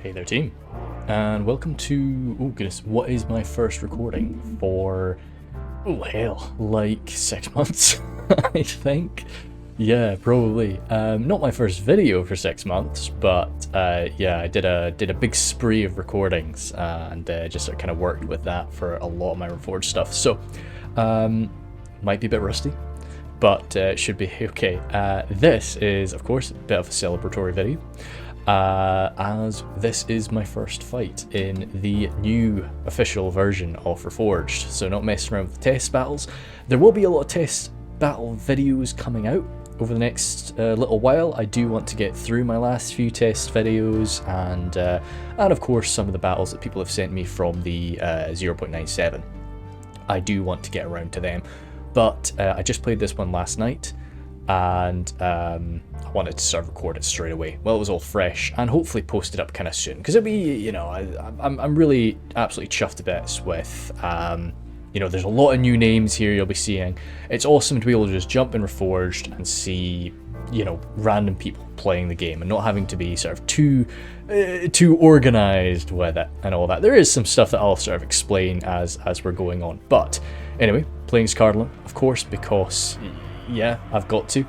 Hey there team, and welcome to, oh goodness, what is my first recording for, oh hell, like 6 months, I think. Yeah, probably. Not my first video for 6 months, but yeah, I did a big spree of recordings, and just sort of kind of worked with that for a lot of my Reforged stuff, so might be a bit rusty, but should be okay. This is, of course, a bit of a celebratory video. As this is my first fight in the new official version of Reforged, so not messing around with test battles. There will be a lot of test battle videos coming out over the next little while. I do want to get through my last few test videos, and of course some of the battles that people have sent me from the 0.97. I do want to get around to them, but I just played this one last night, and I wanted to sort of record it straight away. Well, it was all fresh, and hopefully post it up kind of soon, because it'll be, you know, I'm really absolutely chuffed to bits with, you know, there's a lot of new names here you'll be seeing. It's awesome to be able to just jump in Reforged and see, you know, random people playing the game and not having to be sort of too organized with it and all that. There is some stuff that I'll sort of explain as we're going on, but anyway, playing as Cardolan, of course, because yeah, I've got to.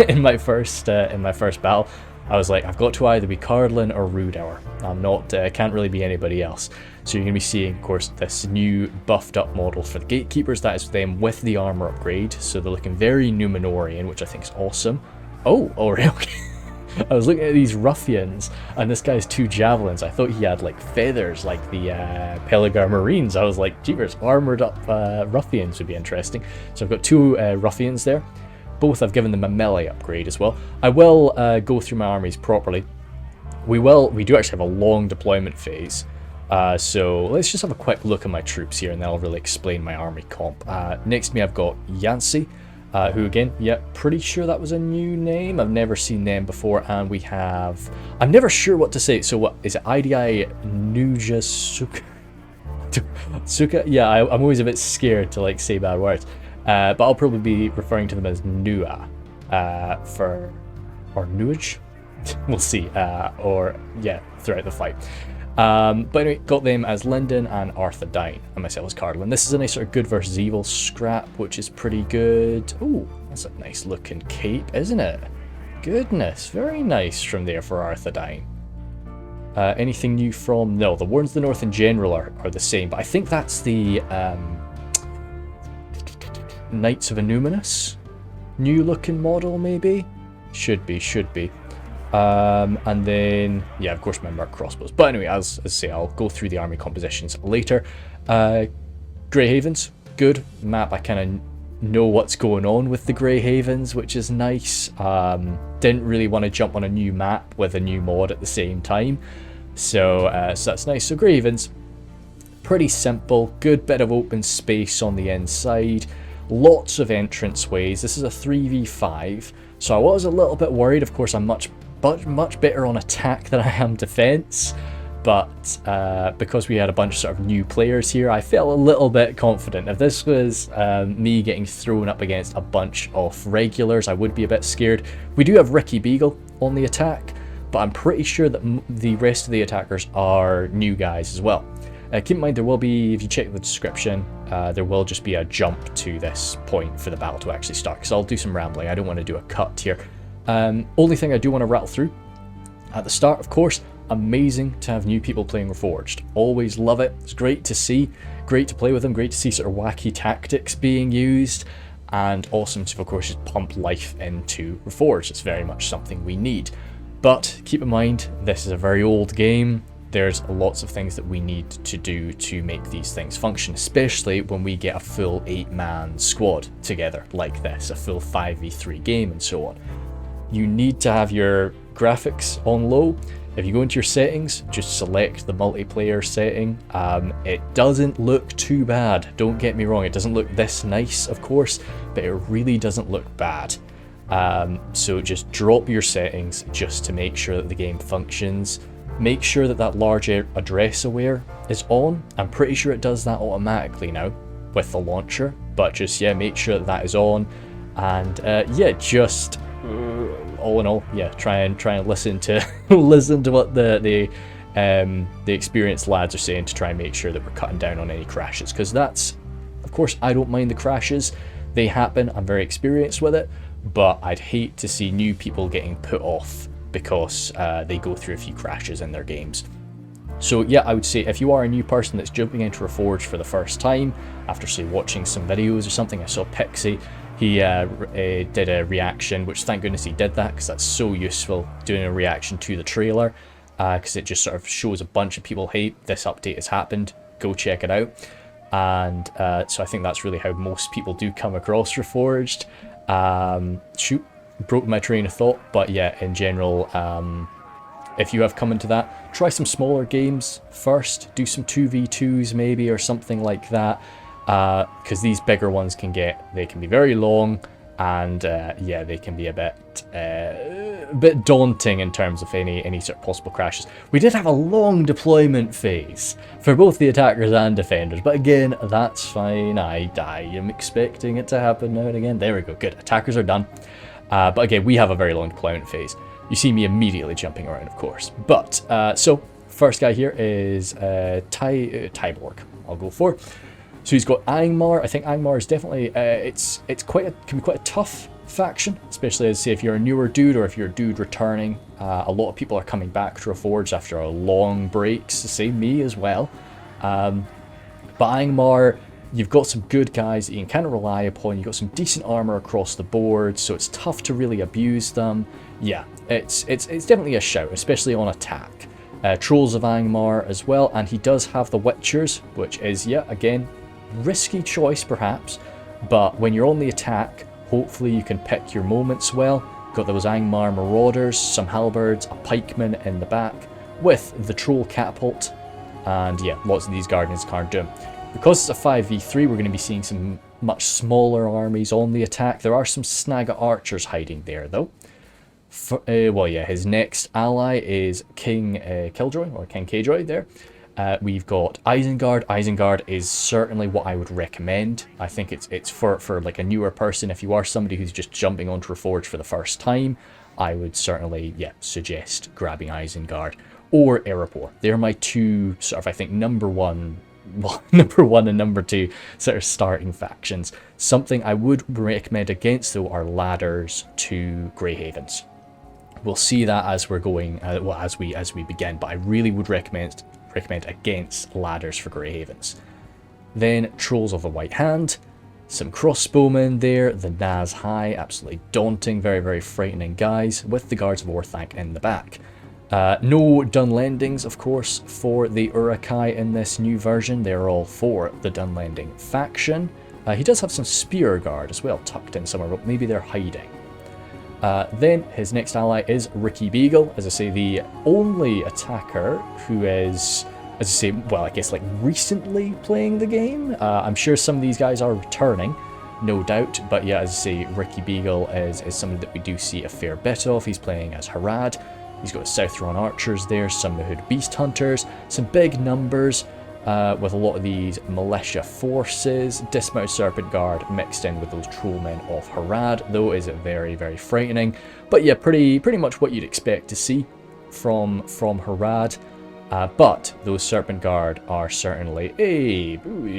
in my first battle, I was like, I've got to either be Cardolan or Rudour. I'm not, can't really be anybody else. So you're going to be seeing, of course, this new buffed up model for the Gatekeepers. That is them with the armor upgrade. So they're looking very Numenorian, which I think is awesome. Oh, alright, okay. I was looking at these ruffians, and this guy's 2 javelins. I thought he had like feathers, like the Pelagar Marines. I was like, jeepers, armored up ruffians would be interesting. So I've got 2 ruffians there. Both I've given them a melee upgrade as well. I will go through my armies properly. We do actually have a long deployment phase. So let's just have a quick look at my troops here, and then I'll really explain my army comp. Next to me I've got Yancey, who again, yeah, pretty sure that was a new name. I've never seen them before. And we have, I'm never sure what to say. So what is it? IDI Nuja Suka? Yeah, I'm always a bit scared to like say bad words. But I'll probably be referring to them as Nua, or Nuage, we'll see, or yeah, throughout the fight. But anyway, got them as Lindon and Arthedain, and myself as Cardolan. This is a nice sort of good versus evil scrap, which is pretty good. Oh, that's a nice looking cape, isn't it? Goodness, very nice from there for Arthedain. Anything new from, no, the Warns of the North in general are the same, but I think that's the, Knights of Illuminus, new looking model maybe, should be. And then yeah, of course my Merc crossbows. But anyway, as I say, I'll go through the army compositions later. Grey Havens, good map. I kind of know what's going on with the Grey Havens, which is nice. Didn't really want to jump on a new map with a new mod at the same time, so that's nice. So Grey Havens, pretty simple, good bit of open space on the inside. Lots of entrance ways. This is a 3v5, so I was a little bit worried. Of course, I'm much better on attack than I am defense, but because we had a bunch of sort of new players here, I felt a little bit confident. If this was me getting thrown up against a bunch of regulars, I would be a bit scared. We do have Ricky Beagle on the attack, but I'm pretty sure that the rest of the attackers are new guys as well. Keep in mind, there will be, if you check the description, there will just be a jump to this point for the battle to actually start, because I'll do some rambling. I don't want to do a cut here. Only thing I do want to rattle through at the start, of course, amazing to have new people playing Reforged. Always love it. It's great to see, great to play with them, great to see sort of wacky tactics being used, and awesome to, of course, just pump life into Reforged. It's very much something we need. But keep in mind, this is a very old game. There's lots of things that we need to do to make these things function, especially when we get a full 8-man squad together like this, a full 5v3 game and so on. You need to have your graphics on low. If you go into your settings, just select the multiplayer setting. It doesn't look too bad, don't get me wrong. It doesn't look this nice, of course, but it really doesn't look bad. So just drop your settings just to make sure that the game functions. Make sure that that large address aware is on. I'm pretty sure it does that automatically now with the launcher, but just, yeah, make sure that that is on. And yeah, just all in all, yeah, try and listen to listen to what the the experienced lads are saying to try and make sure that we're cutting down on any crashes, because that's, of course, I don't mind the crashes. They happen, I'm very experienced with it, but I'd hate to see new people getting put off because they go through a few crashes in their games. So yeah, I would say if you are a new person that's jumping into Reforged for the first time, after say watching some videos or something, I saw Pixie, he did a reaction, which thank goodness he did that, because that's so useful, doing a reaction to the trailer, because it just sort of shows a bunch of people, hey, this update has happened, go check it out. And so I think that's really how most people do come across Reforged. Shoot, broke my train of thought, but yeah, in general, if you have come into that, try some smaller games first, do some 2v2s maybe or something like that, because these bigger ones can be very long, and yeah, they can be a bit daunting in terms of any sort of possible crashes. We did have a long deployment phase for both the attackers and defenders, but again, that's fine. I am expecting it to happen now and again. There we go, good, attackers are done. But again, we have a very long deployment phase. You see me immediately jumping around, of course. But, so, first guy here is Tyborg, I'll go for. So he's got Angmar. I think Angmar is definitely, can be quite a tough faction, especially as, say, if you're a newer dude or if you're a dude returning. A lot of people are coming back to Reforged after a long break, so say me as well. But Angmar, you've got some good guys that you can kind of rely upon. You've got some decent armor across the board, so it's tough to really abuse them. Yeah, it's definitely a shout, especially on attack. Trolls of Angmar as well, and he does have the Witchers, which is, yeah, again, risky choice perhaps, but when you're on the attack, hopefully you can pick your moments well. Got those Angmar Marauders, some Halberds, a Pikeman in the back, with the Troll Catapult, and yeah, lots of these Guardians can't do. Because it's a 5v3, we're going to be seeing some much smaller armies on the attack. There are some Snaga Archers hiding there though. Well, yeah, his next ally is King Killjoy, or King Killjoy there. We've got Isengard. Isengard is certainly what I would recommend. I think it's for like a newer person. If you are somebody who's just jumping onto Reforged for the first time, I would certainly, yeah, suggest grabbing Isengard or Erebor. They're my two sort of, I think, number one and number two sort of starting factions. Something I would recommend against though are ladders to Grey Havens. We'll see that as we're going, well, as we begin, but I really would recommend against ladders for Grey Havens. Then Trolls of the White Hand, some crossbowmen there, the Naz High, absolutely daunting, very, very frightening guys, with the Guards of Orthanc in the back. No Dunlandings, of course, for the Uruk-hai in this new version. They're all for the Dunlanding faction. He does have some Spear Guard as well, tucked in somewhere, but maybe they're hiding. Then his next ally is Ricky Beagle, as I say, the only attacker who is, as I say, well, I guess like recently playing the game. I'm sure some of these guys are returning, no doubt, but yeah, as I say, Ricky Beagle is something that we do see a fair bit of. He's playing as Harad. He's got Southron Archers there, some Hood Beast Hunters, some big numbers, with a lot of these militia forces, Dismounted Serpent Guard mixed in with those Trollmen of Harad, though is very, very frightening. But yeah, pretty much what you'd expect to see from Harad. But those Serpent Guard are certainly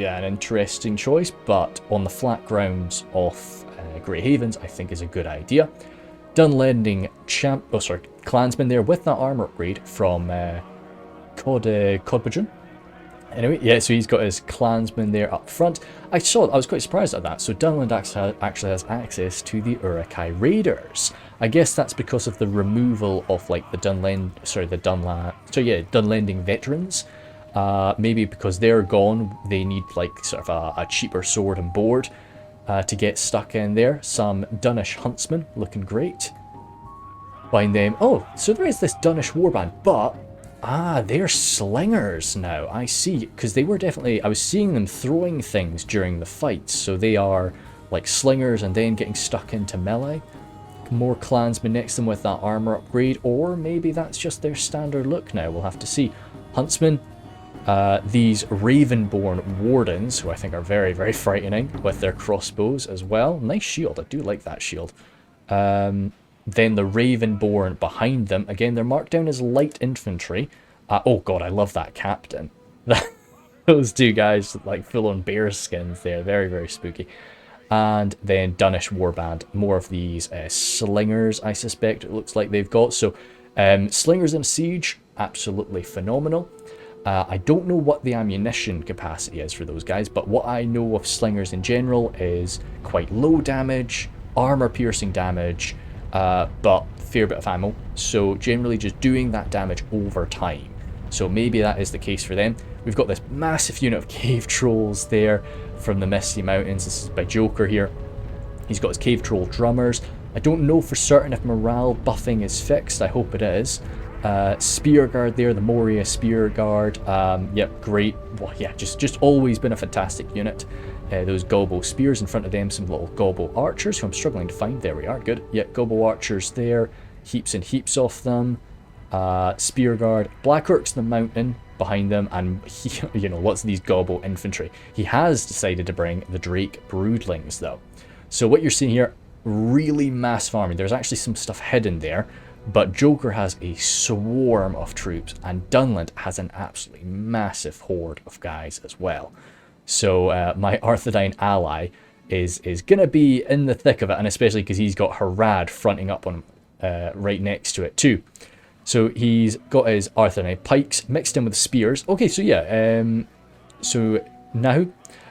an interesting choice, but on the flat grounds of Grey Havens, I think is a good idea. Dunlanding Clansman there with that armor upgrade from Codbadron. Anyway, yeah, so he's got his Clansman there up front. I was quite surprised at that. So Dunland actually has access to the Uruk-hai Raiders. I guess that's because of the removal of like the Dunlanding veterans. Maybe because they're gone, they need like sort of a cheaper sword and board to get stuck in there. Some Dunnish Huntsmen looking great. Behind them, oh, so there is this Dunnish warband, but they're slingers now. I see, because they were definitely, I was seeing them throwing things during the fights, so they are like slingers and then getting stuck into melee. More clansmen next to them with that armor upgrade, or maybe that's just their standard look now. We'll have to see. Huntsmen, these Ravenborn Wardens, who I think are very, very frightening, with their crossbows as well. Nice shield, I do like that shield. Then the Ravenborn behind them, again, they're marked down as light infantry, Oh god, I love that captain. Those two guys, like full on bear skins there, very, very spooky. And then Dunnish Warband, more of these slingers, I suspect it looks like they've got. So slingers in siege, absolutely phenomenal. I don't know what the ammunition capacity is for those guys, but what I know of slingers in general is quite low damage, armor piercing damage, but fair bit of ammo. So generally just doing that damage over time. So maybe that is the case for them. We've got this massive unit of cave trolls there from the Misty Mountains. This is by Joker here. He's got his cave troll drummers. I don't know for certain if morale buffing is fixed. I hope it is. Spear Guard there, the Moria Spear Guard. Yep, great. Well, yeah, just always been a fantastic unit. Those Gobbo Spears in front of them, some little Gobbo Archers who I'm struggling to find. There we are, good. Yep, Gobbo Archers there. Heaps and heaps of them. Spear Guard, Black Orcs in the mountain behind them, and lots of these Gobbo infantry. He has decided to bring the Drake Broodlings though. So what you're seeing here, really mass farming. There's actually some stuff hidden there, but Joker has a swarm of troops, and Dunland has an absolutely massive horde of guys as well. So my Arthedain ally is gonna be in the thick of it, and especially because he's got Harad fronting up on him, right next to it too. So he's got his Arthedain pikes mixed in with spears. Okay, so yeah, so now,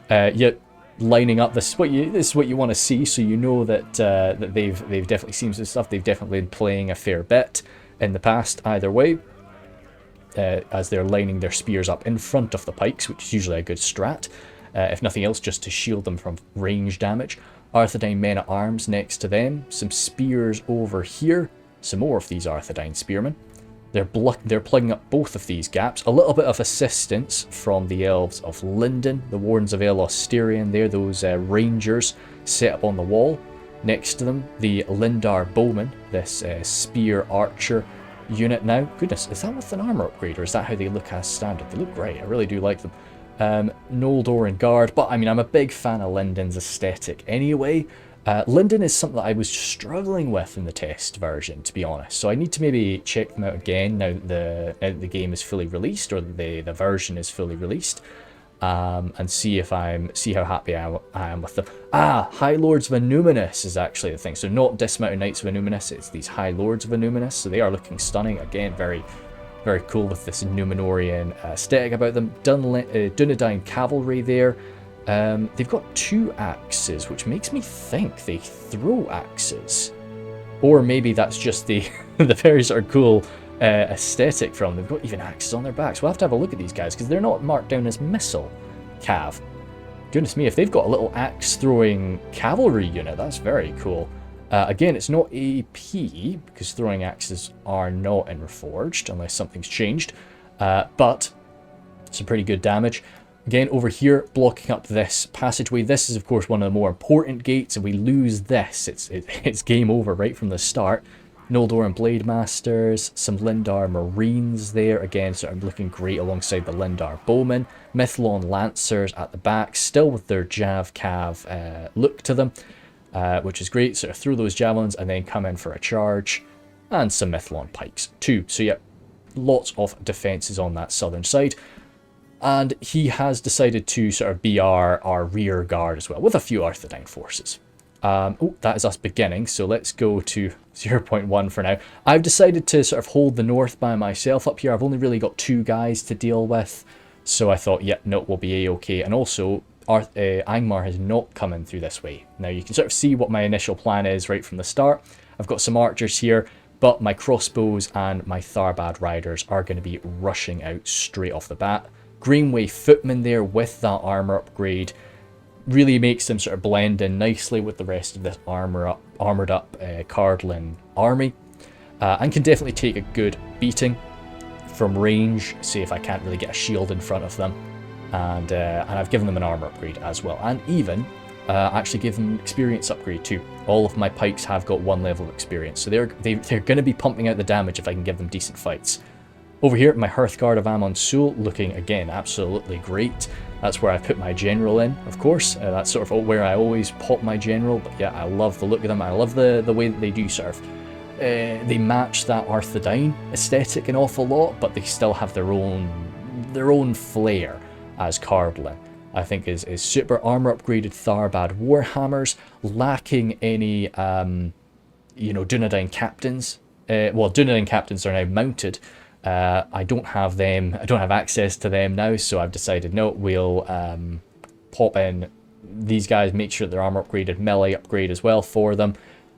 yeah, lining up. This is what you want to see. So you know that that they've definitely seen some stuff. They've definitely been playing a fair bit in the past. Either way, as they're lining their spears up in front of the pikes, which is usually a good strat, if nothing else, just to shield them from range damage. Arthedain men at arms next to them. Some spears over here. Some more of these Arthedain spearmen. They're plugging up both of these gaps. A little bit of assistance from the elves of Lindon, the Wardens of Elostirian there, those rangers set up on the wall. Next to them, the Lindar Bowmen, this spear archer unit now. Goodness, is that with an armor upgrade, or is that how they look as standard? They look great, I really do like them. Noldor Guard, but I mean, I'm a big fan of Lindon's aesthetic anyway. Lindon is something that I was struggling with in the test version, to be honest. So I need to maybe check them out again now that the game is fully released, or the version is fully released, and see how happy I am with them. High Lords of Annuminus is actually the thing. So not Dismounted Knights of Annuminus, it's these High Lords of Annuminus. So they are looking stunning. Again, very, very cool with this Numenorian aesthetic about them. Dunedain Cavalry there. They've got 2 axes, which makes me think they throw axes. Or maybe that's just the very sort of cool aesthetic from them. They've got even axes on their backs. We'll have to have a look at these guys, because they're not marked down as missile cav. Goodness me, if they've got a little axe-throwing cavalry unit, that's very cool. Again, it's not AP, because throwing axes are not in Reforged, unless something's changed. But some pretty good damage. Again, over here, blocking up this passageway. This is, of course, one of the more important gates, and we lose this. It's game over right from the start. Noldor Blade Masters, some Lindar Marines there. Again, sort of looking great alongside the Lindar Bowmen. Mithlon Lancers at the back, still with their Jav Cav look to them, which is great. Sort of throw those javelins and then come in for a charge. And some Mithlon Pikes too. So, yeah, lots of defences on that southern side. And he has decided to sort of be our rear guard as well, with a few Arthedain forces. Oh, that is us beginning, so let's go to 0.1 for now. I've decided to sort of hold the north by myself up here. I've only really got 2 guys to deal with, so I thought, yeah, no, we'll be A-okay. And also, Angmar has not come in through this way. Now, you can sort of see what my initial plan is right from the start. I've got some archers here, but my crossbows and my Tharbad riders are going to be rushing out straight off the bat. Greenway footmen there with that armor upgrade really makes them sort of blend in nicely with the rest of this armored up Cardolan army, and can definitely take a good beating from range. Say if I can't really get a shield in front of them, and I've given them an armor upgrade as well, and even actually give them an experience upgrade too. All of my pikes have got 1 level of experience, so they're going to be pumping out the damage if I can give them decent fights. Over here, my Hearthguard of Amon Sul, looking, again, absolutely great. That's where I put my general in, of course. That's sort of where I always pop my general. But yeah, I love the look of them. I love the way that they do sort of they match that Arthedain aesthetic an awful lot, but they still have their own flair as Cardolan. I think is super armor upgraded Tharbad warhammers, lacking any Dunedain captains. Well, Dunedain captains are now mounted. I don't have them. I don't have access to them now, so I've decided no. We'll pop in these guys, make sure their armor upgraded, melee upgrade as well for them,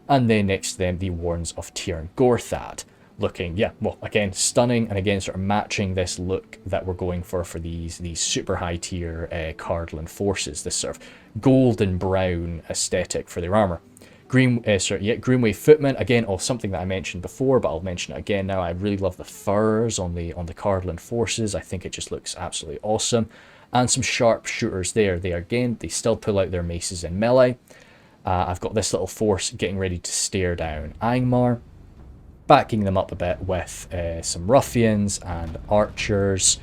and then next to them the Warrens of Tirn Gorthad. Looking, yeah, well, again, stunning, and again, sort of matching this look that we're going for these super high tier Cardolan forces, this sort of golden brown aesthetic for their armor. Greenway Footmen, again, something that I mentioned before, but I'll mention it again now. I really love the furs on the Cardolan forces. I think it just looks absolutely awesome. And some sharpshooters there. They still pull out their maces in melee. I've got this little force getting ready to stare down Angmar, backing them up a bit with some ruffians and archers,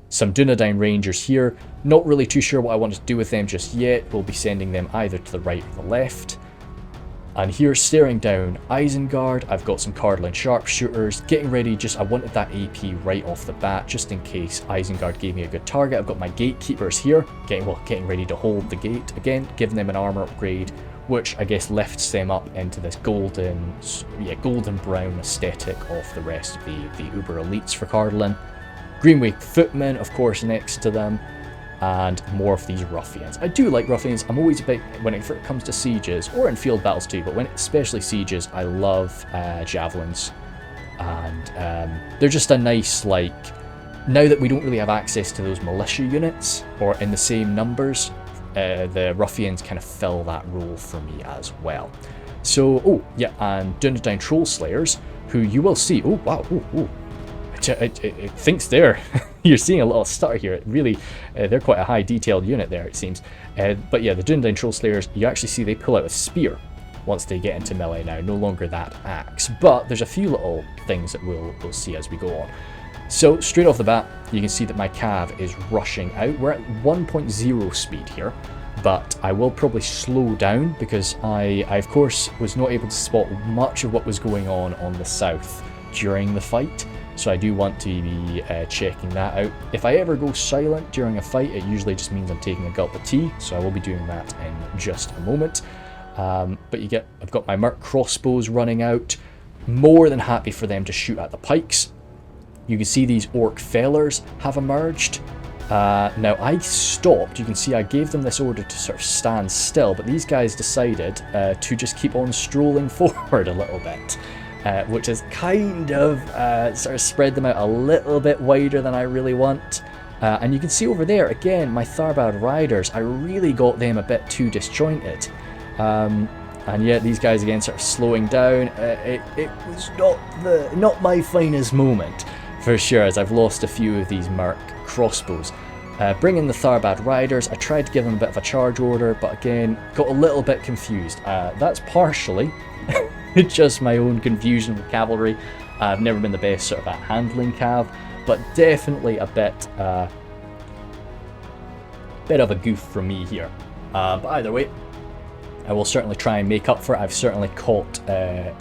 some Dunedain rangers here. Not really too sure what I want to do with them just yet. We'll be sending them either to the right or the left. And here, staring down Isengard, I've got some Cardolan sharpshooters, getting ready, I wanted that AP right off the bat, just in case Isengard gave me a good target. I've got my gatekeepers here, getting ready to hold the gate again, giving them an armor upgrade, which I guess lifts them up into this golden brown aesthetic of the rest of the uber elites for Cardolan. Greenway Footmen, of course, next to them. And more of these ruffians. I do like ruffians. I'm always a bit, when it comes to sieges, or in field battles too, but especially sieges, I love javelins. And they're just a nice, now that we don't really have access to those militia units, or in the same numbers, the ruffians kind of fill that role for me as well. So, and Dunedain Troll Slayers, who you will see, it thinks there. You're seeing a little stutter here. It really, they're quite a high detailed unit there, it seems. But yeah, the Dunedain Troll Slayers, you actually see they pull out a spear once they get into melee now, no longer that axe. But there's a few little things that we'll see as we go on. So straight off the bat, you can see that my cav is rushing out. We're at 1.0 speed here, but I will probably slow down because I of course was not able to spot much of what was going on the south during the fight. So I do want to be checking that out. If I ever go silent during a fight, it usually just means I'm taking a gulp of tea, so I will be doing that in just a moment. But I've got my Merc crossbows running out. More than happy for them to shoot at the pikes. You can see these Orc fellers have emerged. Now I stopped. You can see I gave them this order to sort of stand still, but these guys decided to just keep on strolling forward a little bit. Which has kind of sort of spread them out a little bit wider than I really want. And you can see over there, again, my Tharbad Riders, I really got them a bit too disjointed. And yet these guys again sort of slowing down. It was not my finest moment, for sure, as I've lost a few of these Merc crossbows. Bring in the Tharbad Riders. I tried to give them a bit of a charge order, but again, got a little bit confused. That's partially just my own confusion with cavalry. I've never been the best sort of at handling cav, but definitely a bit of a goof from me here. But either way, I will certainly try and make up for it. I've certainly caught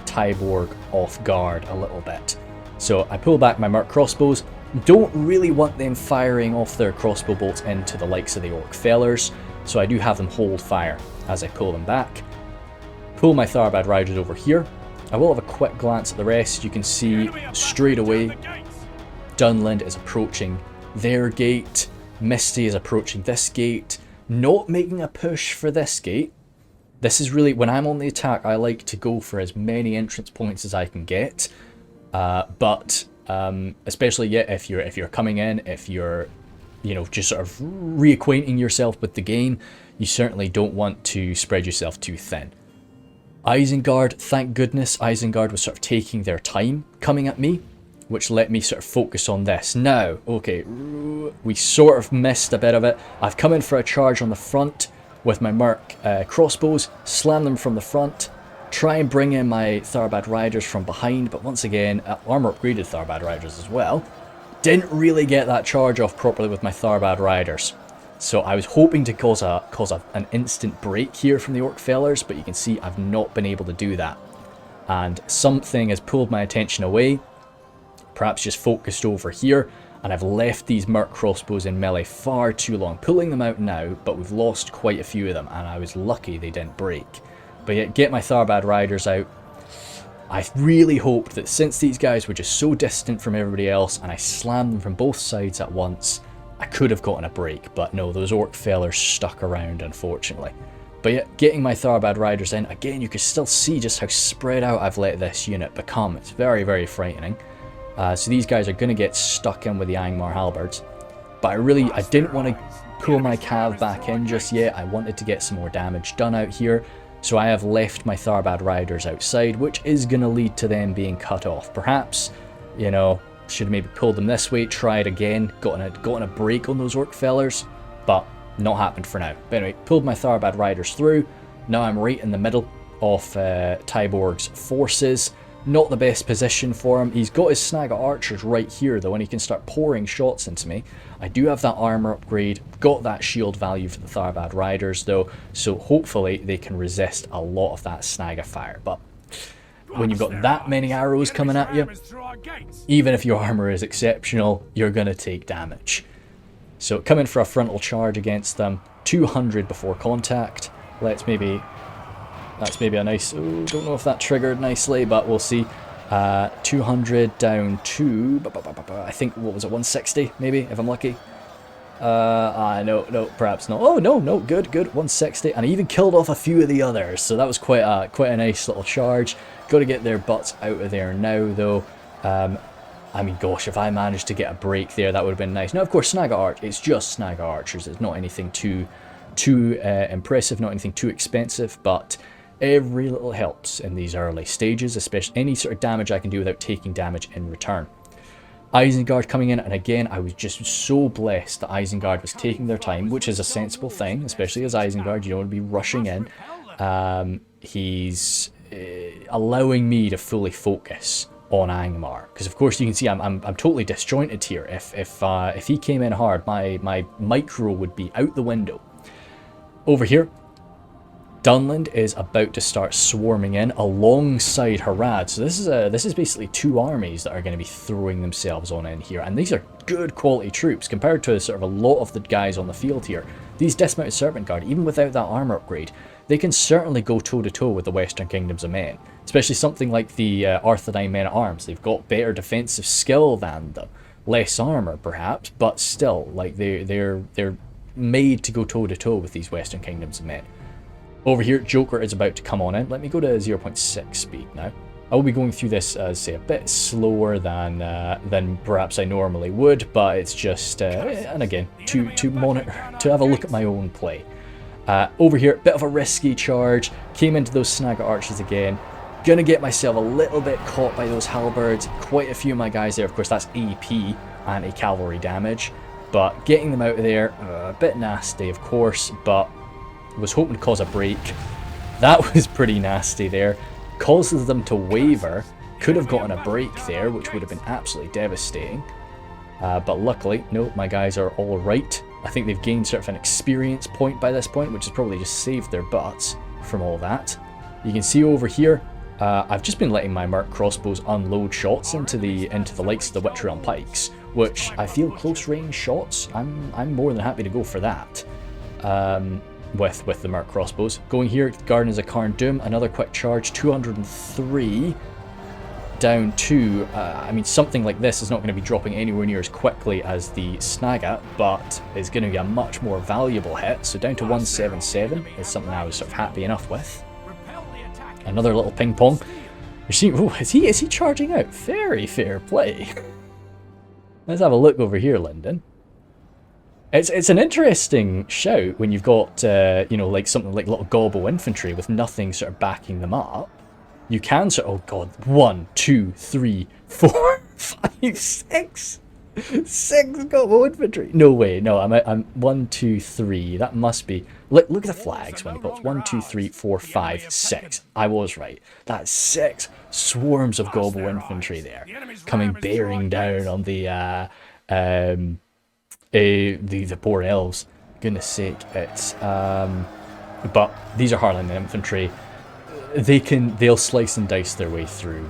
Tyborg off guard a little bit. So I pull back my Merc crossbows. Don't really want them firing off their crossbow bolts into the likes of the Orc fellers, so I do have them hold fire as I pull them back. Pull my Tharbad Riders over here. I will have a quick glance at the rest. You can see straight away Dunland is approaching their gate. Misty is approaching this gate. Not making a push for this gate. This is really, when I'm on the attack, I like to go for as many entrance points as I can get. But especially if you're coming in, if you're just sort of reacquainting yourself with the game, you certainly don't want to spread yourself too thin. Isengard, thank goodness, Isengard was sort of taking their time coming at me, which let me sort of focus on this. Now, okay, we sort of missed a bit of it. I've come in for a charge on the front with my Merc crossbows, slam them from the front, try and bring in my Tharbad Riders from behind, but once again, armor upgraded Tharbad Riders as well. Didn't really get that charge off properly with my Tharbad Riders. So I was hoping to cause an instant break here from the Orc fellers, but you can see I've not been able to do that. and something has pulled my attention away, perhaps just focused over here, and I've left these Merc crossbows in melee far too long. Pulling them out now, but we've lost quite a few of them, and I was lucky they didn't break. But yet, get my Tharbad Riders out. I really hoped that since these guys were just so distant from everybody else, and I slammed them from both sides at once, I could have gotten a break, but no, those Orc fellers stuck around, unfortunately. But yet, getting my Tharbad Riders in, again, you can still see just how spread out I've let this unit become. It's very, very frightening. So these guys are going to get stuck in with the Angmar halberds. But I didn't want to pull my cav back in just yet. I wanted to get some more damage done out here. So I have left my Tharbad Riders outside, which is going to lead to them being cut off. Perhaps, you know, should have maybe pulled them this way, tried again, gotten a break on those Orc fellers, but not happened for now. But anyway, pulled my Tharbad Riders through. Now I'm right in the middle of Tyborg's forces. Not the best position for him. He's got his snag of archers right here though, and he can start pouring shots into me. I do have that armor upgrade, got that shield value for the Tharbad Riders though, so hopefully they can resist a lot of that snag of fire. But when you've got that many arrows coming at you, even if your armor is exceptional, you're going to take damage. So come in for a frontal charge against them, 200 before contact. That's maybe a nice, oh, don't know if that triggered nicely, but we'll see. 200 down to, I think, what was it, 160 maybe, if I'm lucky. No, perhaps not. Oh, no, good, 160, and I even killed off a few of the others, so that was quite a nice little charge. Got to get their butts out of there now, though. I mean, gosh, if I managed to get a break there, that would have been nice. Now, of course, Snag Arch, it's just Snag Archers. It's not anything too impressive, not anything too expensive, but every little helps in these early stages, especially any sort of damage I can do without taking damage in return. Isengard coming in, and again, I was just so blessed that Isengard was taking their time, which is a sensible thing, especially as Isengard. You don't want to be rushing in. He's allowing me to fully focus on Angmar, because of course you can see I'm totally disjointed here. If he came in hard, my micro would be out the window. Over here, Dunland is about to start swarming in alongside Harad. So this is basically two armies that are going to be throwing themselves on in here, and these are good quality troops compared to sort of a lot of the guys on the field here. These Dismounted Serpent Guard, even without that armor upgrade, they can certainly go toe to toe with the Western Kingdoms of Men, especially something like the Arthedain Men at Arms. They've got better defensive skill than them, less armor perhaps, but still, like they're made to go toe to toe with these Western Kingdoms of Men. Over here, Joker is about to come on in. Let me go to 0.6 speed now. I will be going through this, say, a bit slower than perhaps I normally would, but it's just, and again, to monitor, to have a look at my own play. Over here, bit of a risky charge. Came into those Snag Archers again. Gonna get myself a little bit caught by those halberds. Quite a few of my guys there. Of course, that's AP, anti-cavalry damage. But getting them out of there, a bit nasty, of course, but was hoping to cause a break. That was pretty nasty there. Causes them to waver. Could have gotten a break there, which would have been absolutely devastating. But luckily, no, my guys are all right. I think they've gained sort of an experience point by this point, which has probably just saved their butts from all that. You can see over here, I've just been letting my Merc crossbows unload shots into the likes of the Witcherealm pikes, which I feel close range shots. I'm more than happy to go for that. With the Merc crossbows. Going here, Gardens of Karn Doom, another quick charge, 203 down to, I mean, something like this is not going to be dropping anywhere near as quickly as the Snagat, but is going to be a much more valuable hit. So down to 177 is something I was sort of happy enough with. Another little ping pong. You're seeing, oh, is he charging out? Very fair play. Let's have a look over here, Lindon. It's an interesting shout when you've got, you know, like something like little gobble infantry with nothing sort of backing them up. You can sort of, oh god, 1, 2, 3, 4, 5, 6. 6 gobble infantry. No way, no, I'm 1, 2, 3. That must be, look at the flags when he pops. 1, 2, 3, 4, 5, 6. I was right. That's 6 swarms of gobble infantry there, coming bearing down on the poor elves. Goodness sake, it's but these are Harlan infantry. they'll slice and dice their way through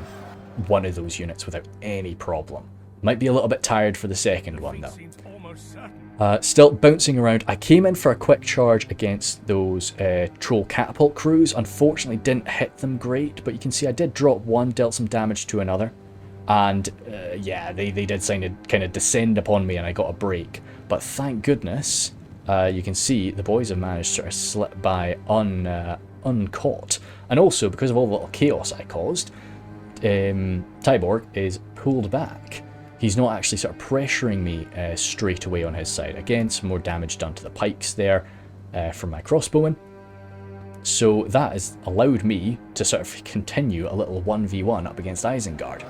one of those units without any problem. Might be a little bit tired for the second one though. Still bouncing around. I came in for a quick charge against those troll catapult crews. Unfortunately didn't hit them great, but you can see I did drop one, dealt some damage to another. And yeah, they did kind of descend upon me and I got a break. But thank goodness, you can see the boys have managed to sort of slip by uncaught. And also, because of all the little chaos I caused, Tyborg is pulled back. He's not actually sort of pressuring me straight away on his side. Again, some more damage done to the pikes there from my crossbowmen. So that has allowed me to sort of continue a little 1v1 up against Isengard.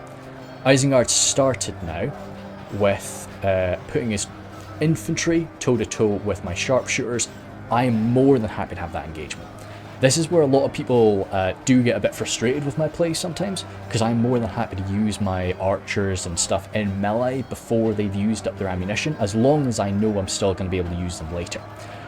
Isengard started now with putting his infantry toe-to-toe with my sharpshooters. I am more than happy to have that engagement. This is where a lot of people do get a bit frustrated with my play sometimes, because I'm more than happy to use my archers and stuff in melee before they've used up their ammunition, as long as I know I'm still going to be able to use them later.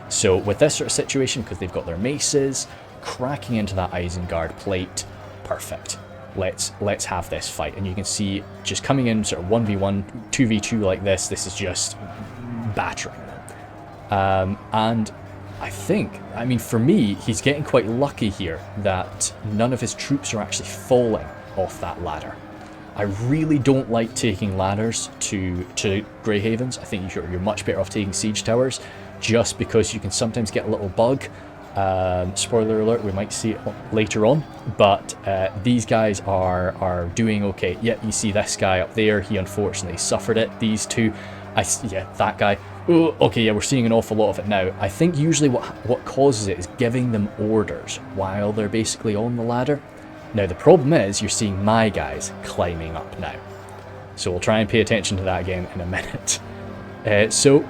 So with this sort of situation, because they've got their maces, cracking into that Isengard plate, perfect. Let's have this fight. And you can see just coming in sort of 1v1, 2v2 like this is just battering them. And I mean, for me, he's getting quite lucky here that none of his troops are actually falling off that ladder. I really don't like taking ladders to Greyhavens. I think you're much better off taking siege towers, just because you can sometimes get a little bug. Spoiler alert, we might see it later on, but these guys are doing okay. Yeah, you see this guy up there, he unfortunately suffered it. These two, that guy. Oh, okay, yeah, we're seeing an awful lot of it now. I think usually what causes it is giving them orders while they're basically on the ladder. Now the problem is you're seeing my guys climbing up now. So we'll try and pay attention to that again in a minute. So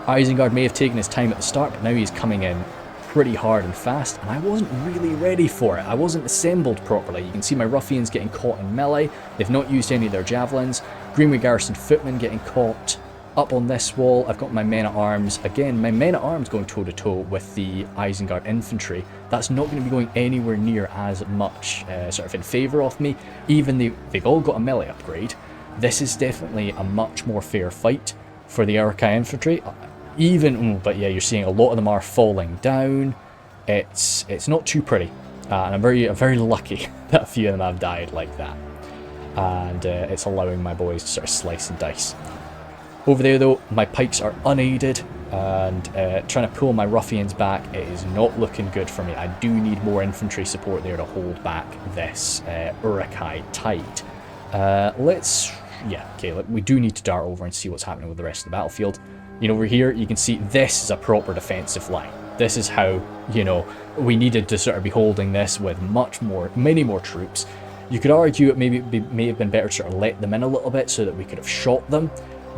Isengard may have taken his time at the start, but now he's coming in pretty hard and fast, and I wasn't really ready for it. I wasn't assembled properly. You can see my ruffians getting caught in melee. They've not used any of their javelins. Greenway Garrison footmen getting caught. Up on this wall, I've got my men-at-arms. Again, my men-at-arms going toe-to-toe with the Isengard infantry. That's not going to be going anywhere near as much sort of in favour of me. Even they've all got a melee upgrade. This is definitely a much more fair fight for the Uruk-hai infantry. But yeah, you're seeing a lot of them are falling down. It's not too pretty. And I'm very lucky that a few of them have died like that. And it's allowing my boys to sort of slice and dice. Over there though, my pikes are unaided, and trying to pull my ruffians back, it is not looking good for me. I do need more infantry support there to hold back this Uruk-hai tide. We do need to dart over and see what's happening with the rest of the battlefield. Over here, you can see this is a proper defensive line. This is how, we needed to sort of be holding this with many more troops. You could argue it may have been better to sort of let them in a little bit so that we could have shot them.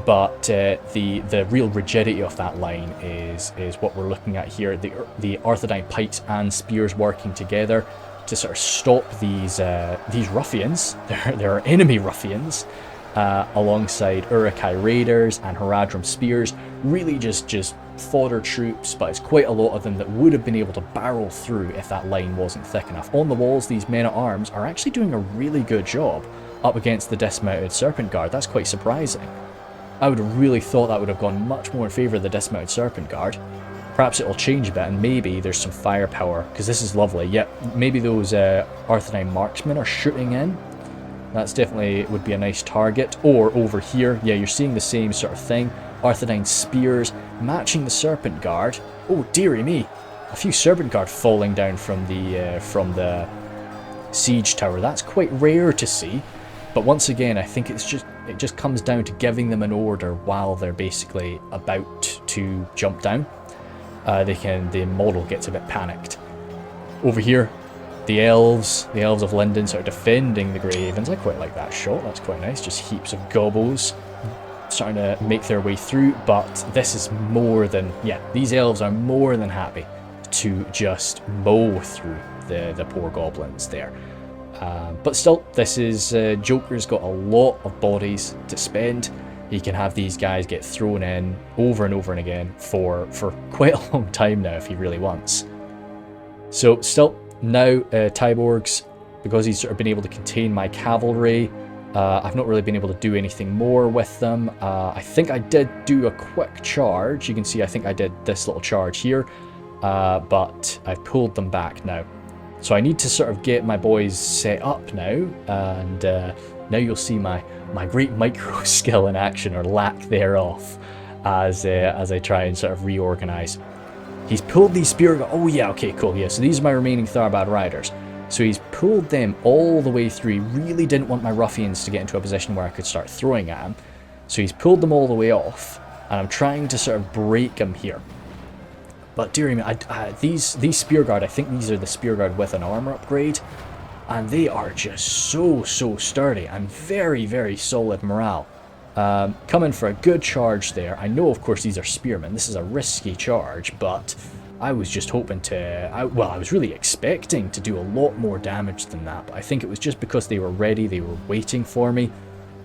But the real rigidity of that line is what we're looking at here. The Arthedain pikes and spears working together to sort of stop these ruffians. They're enemy ruffians, alongside Uruk-hai raiders and Haradrim spears. Really just fodder troops, but it's quite a lot of them that would have been able to barrel through if that line wasn't thick enough. On the walls, these men-at-arms are actually doing a really good job up against the dismounted Serpent Guard. That's quite surprising. I would have really thought that would have gone much more in favour of the dismounted Serpent Guard. Perhaps it'll change a bit, and maybe there's some firepower, because this is lovely. Yep, maybe those Arthedain marksmen are shooting in. That's definitely would be a nice target. Or over here, yeah, you're seeing the same sort of thing. Arthedain spears matching the Serpent Guard. Oh, dearie me. A few Serpent Guard falling down from the siege tower. That's quite rare to see. But once again, I think it just comes down to giving them an order while they're basically about to jump down. The model gets a bit panicked. Over here, the elves of Lindon sort of defending the Greyhavens. I quite like that shot. That's quite nice. Just heaps of gobbles starting to make their way through. But this is more than, these elves are more than happy to just mow through the poor goblins there. But still, this is Joker's got a lot of bodies to spend. He can have these guys get thrown in over and over and again for quite a long time now if he really wants. So still, now Tyborgs, because he's sort of been able to contain my cavalry, I've not really been able to do anything more with them. I think I did do a quick charge. You can see I think I did this little charge here, but I've pulled them back now. So I need to sort of get my boys set up now, and now you'll see my great micro skill in action, or lack thereof, as I try and sort of reorganize. He's pulled these spear... Oh yeah, okay, cool, yeah. So these are my remaining Tharbad riders. So he's pulled them all the way through. He really didn't want my ruffians to get into a position where I could start throwing at him. So he's pulled them all the way off, and I'm trying to sort of break him here. But dearie me, these spear guard, I think these are the spear guard with an armor upgrade, and they are just so sturdy and very, very solid morale. Coming for a good charge there. I know, of course, these are spearmen. This is a risky charge, but I was just hoping to... I was really expecting to do a lot more damage than that, but I think it was just because they were ready, they were waiting for me.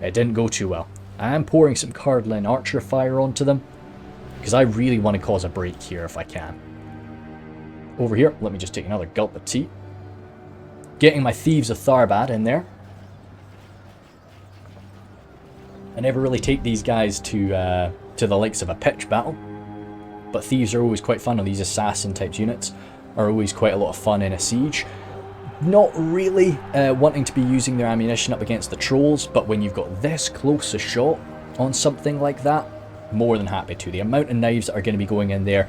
It didn't go too well. I am pouring some Cardolan archer fire onto them, because I really want to cause a break here if I can. Over here, let me just take another gulp of tea. Getting my Thieves of Tharbad in there. I never really take these guys to the likes of a pitch battle, but Thieves are always quite fun, on these assassin types units are always quite a lot of fun in a siege. Not really wanting to be using their ammunition up against the trolls, but when you've got this close a shot on something like that, more than happy to. The amount of knives that are going to be going in there.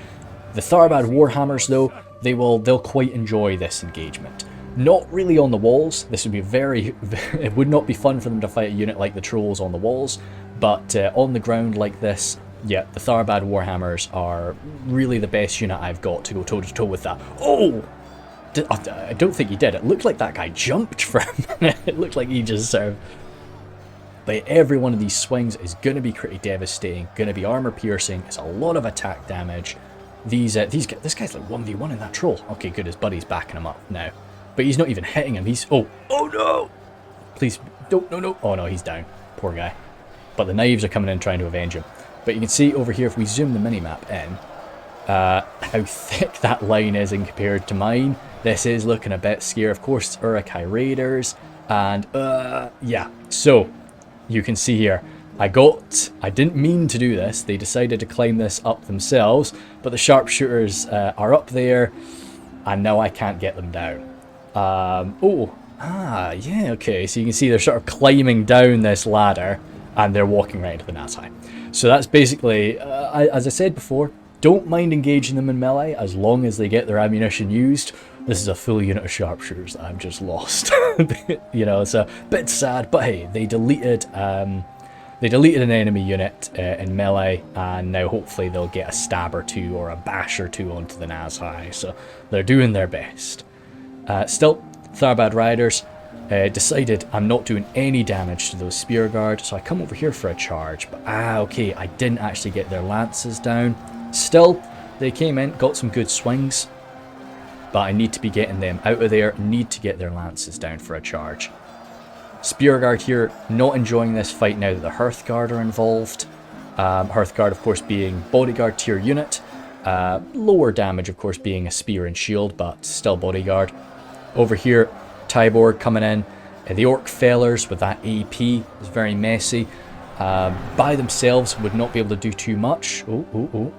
The Tharbad Warhammers, though, they'll quite enjoy this engagement. Not really on the walls. This would be it would not be fun for them to fight a unit like the trolls on the walls, but on the ground like this, yeah, the Tharbad Warhammers are really the best unit I've got to go toe-to-toe with that. Oh! I don't think he did. It looked like that guy jumped for a minute. It looked like he just sort of... But every one of these swings is going to be pretty devastating, going to be armor piercing, it's a lot of attack damage. This guy's like 1v1 in that troll. Okay, good, his buddy's backing him up now. But he's not even hitting him, oh no! Please, no. Oh no, he's down, poor guy. But the knives are coming in trying to avenge him. But you can see over here, if we zoom the minimap in, how thick that line is in compared to mine. This is looking a bit scary. Of course, it's Uruk-hai Raiders, and yeah, so... You can see here, I didn't mean to do this, they decided to climb this up themselves, but the sharpshooters are up there, and now I can't get them down. Yeah, okay, so you can see they're sort of climbing down this ladder, and they're walking right into the Nazai. So that's basically, as I said before, don't mind engaging them in melee, as long as they get their ammunition used. This is a full unit of sharpshooters that I've just lost. You know, it's a bit sad, but hey, they deleted an enemy unit in melee, and now hopefully they'll get a stab or two or a bash or two onto the Nazai, so they're doing their best. Still, Tharbad Riders decided I'm not doing any damage to those spear guard, so I come over here for a charge, but okay, I didn't actually get their lances down. Still, they came in, got some good swings, but I need to be getting them out of there, need to get their lances down for a charge. Spearguard here, not enjoying this fight now that the Hearthguard are involved. Hearthguard, of course, being bodyguard tier unit. Lower damage, of course, being a spear and shield, but still bodyguard. Over here, Tyborg coming in. The Orc Fellers with that AP is very messy. By themselves would not be able to do too much. Oh.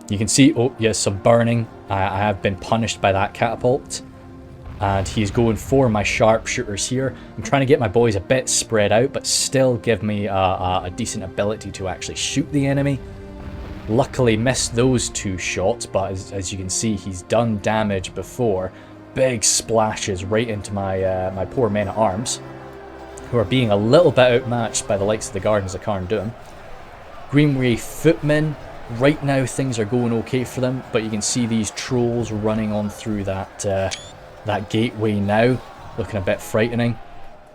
You can see, yes, some burning. I have been punished by that catapult. And he's going for my sharpshooters here. I'm trying to get my boys a bit spread out, but still give me a decent ability to actually shoot the enemy. Luckily missed those two shots, but as you can see, he's done damage before. Big splashes right into my poor men-at-arms, who are being a little bit outmatched by the likes of the Gardens of Cardolan. Greenway Footmen. Right now things are going okay for them, but you can see these trolls running on through that gateway now, looking a bit frightening.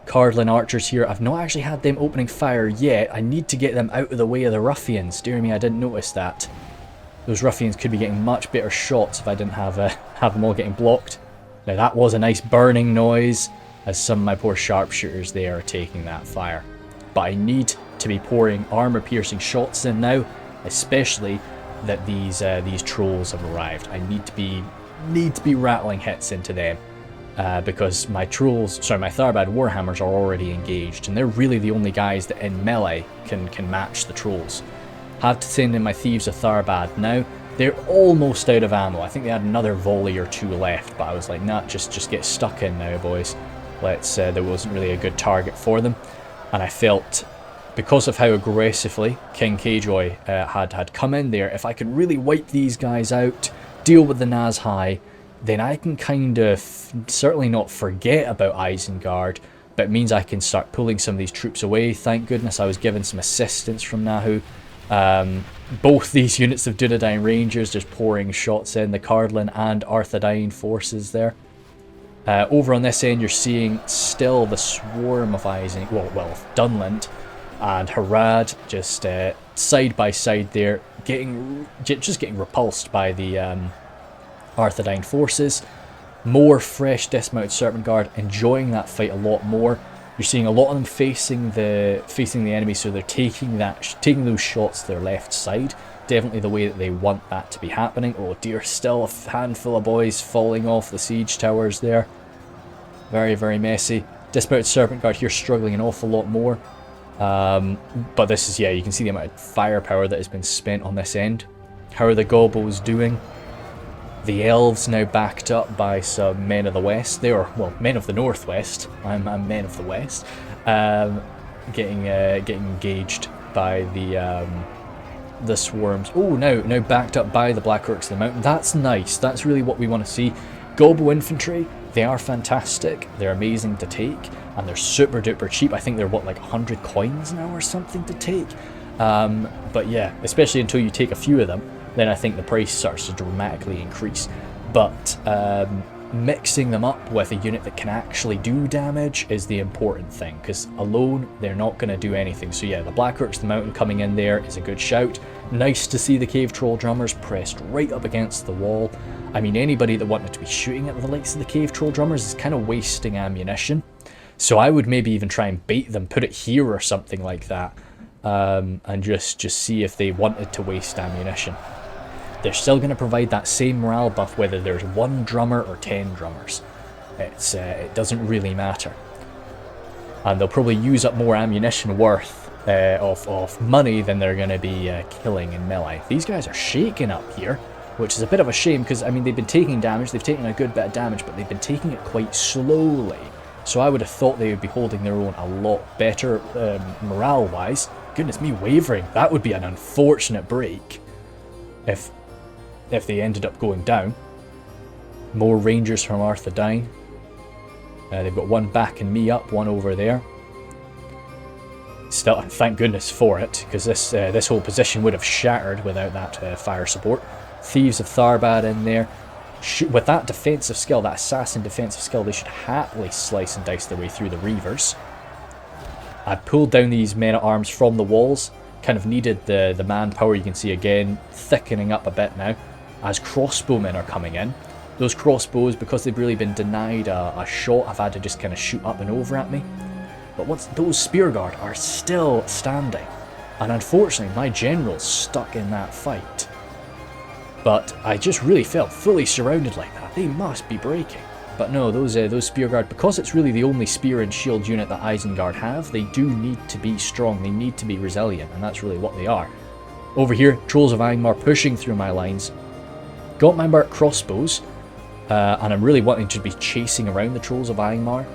Cardolan archers here, I've not actually had them opening fire yet. I need to get them out of the way of the ruffians. Dear me, I didn't notice that. Those ruffians could be getting much better shots if I didn't have them all getting blocked. Now that was a nice burning noise, as some of my poor sharpshooters there are taking that fire. But I need to be pouring armor-piercing shots in now, especially that these trolls have arrived. I need to be rattling hits into them. because my Tharbad Warhammers are already engaged, and they're really the only guys that in melee can match the trolls. Have to send in my Thieves of Tharbad now. They're almost out of ammo. I think they had another volley or two left, but I was like, nah, just get stuck in now, boys. There wasn't really a good target for them, and I felt, because of how aggressively King Kayjoy had come in there, if I could really wipe these guys out, deal with the Nazhai, then I can kind of certainly not forget about Isengard, but it means I can start pulling some of these troops away. Thank goodness I was given some assistance from Nahu. Both these units of Dunedain Rangers just pouring shots in, the Cardolan and Arthedain forces there. Over on this end, you're seeing still the swarm of Dunland and Harad just side by side there, just getting repulsed by the Arthedain forces. More fresh dismounted Serpent Guard, enjoying that fight a lot more. You're seeing a lot of them facing the enemy, so they're taking those shots to their left side. Definitely the way that they want that to be happening. Oh dear, still a handful of boys falling off the siege towers there. Very, very messy. Dismounted Serpent Guard here struggling an awful lot more. But this is, you can see the amount of firepower that has been spent on this end. How are the Gobos doing? The Elves now backed up by some Men of the West. They are, Men of the Northwest. I'm Men of the West. Getting engaged by the swarms. Oh, now backed up by the Black Orcs of the Mountain. That's nice. That's really what we want to see. Gobo Infantry, they are fantastic. They're amazing to take, and they're super duper cheap. I think they're like 100 coins now or something to take. But yeah, especially until you take a few of them, then I think the price starts to dramatically increase. But mixing them up with a unit that can actually do damage is the important thing, because alone they're not going to do anything. So yeah, the Black Orcs of the Mountain coming in there is a good shout. Nice to see the Cave Troll Drummers pressed right up against the wall. I mean, anybody that wanted to be shooting at the likes of the Cave Troll Drummers is kind of wasting ammunition. So I would maybe even try and bait them, put it here or something like that, and just see if they wanted to waste ammunition. They're still going to provide that same morale buff whether there's 1 drummer or 10 drummers. It doesn't really matter. And they'll probably use up more ammunition worth of money than they're going to be killing in melee. These guys are shaking up here, which is a bit of a shame because, I mean, they've been taking damage. They've taken a good bit of damage, but they've been taking it quite slowly. So I would have thought they would be holding their own a lot better morale-wise. Goodness me, wavering. That would be an unfortunate break if they ended up going down. More Rangers from Arthedain. They've got 1 backing me up, 1 over there. Still, thank goodness for it, because this whole position would have shattered without that fire support. Thieves of Tharbad in there. With that defensive skill, that assassin defensive skill, they should happily slice and dice their way through the Reavers. I pulled down these men-at-arms from the walls. Kind of needed the manpower. You can see again thickening up a bit now as crossbowmen are coming in. Those crossbows, because they've really been denied a shot, have had to just kind of shoot up and over at me. But once those spear guard are still standing, and unfortunately my general's stuck in that fight. But I just really felt fully surrounded like that. They must be breaking. But no, those spear guard, because it's really the only spear and shield unit that Isengard have, they do need to be strong. They need to be resilient, and that's really what they are. Over here, Trolls of Angmar pushing through my lines. Got my marked crossbows, and I'm really wanting to be chasing around the Trolls of Angmar.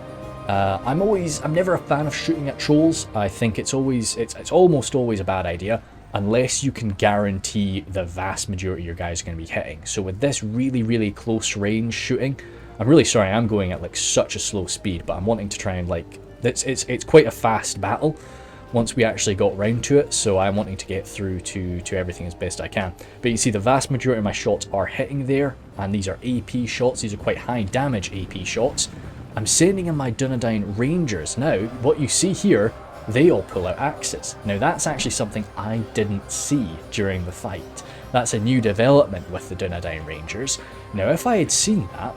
I'm never a fan of shooting at trolls. I think it's almost always a bad idea, unless you can guarantee the vast majority of your guys are going to be hitting. So with this really, really close range shooting, I'm really sorry I'm going at like such a slow speed, but I'm wanting to try and it's quite a fast battle once we actually got round to it, so I'm wanting to get through to everything as best I can. But you see the vast majority of my shots are hitting there, and these are AP shots. These are quite high damage AP shots. I'm sending in my Dunedain Rangers. Now, what you see here, they all pull out axes. Now that's actually something I didn't see during the fight. That's a new development with the Dunedain Rangers. Now if I had seen that,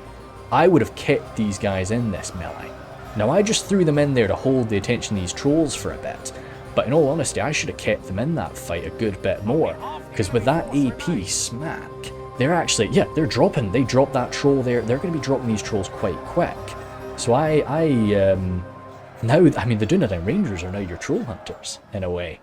I would have kept these guys in this melee. Now I just threw them in there to hold the attention of these trolls for a bit, but in all honesty I should have kept them in that fight a good bit more, because with that AP smack, they're actually, yeah, they're dropping. They dropped that troll there. They're going to be dropping these trolls quite quick. So now, I mean, the Dunland Rangers are now your troll hunters, in a way.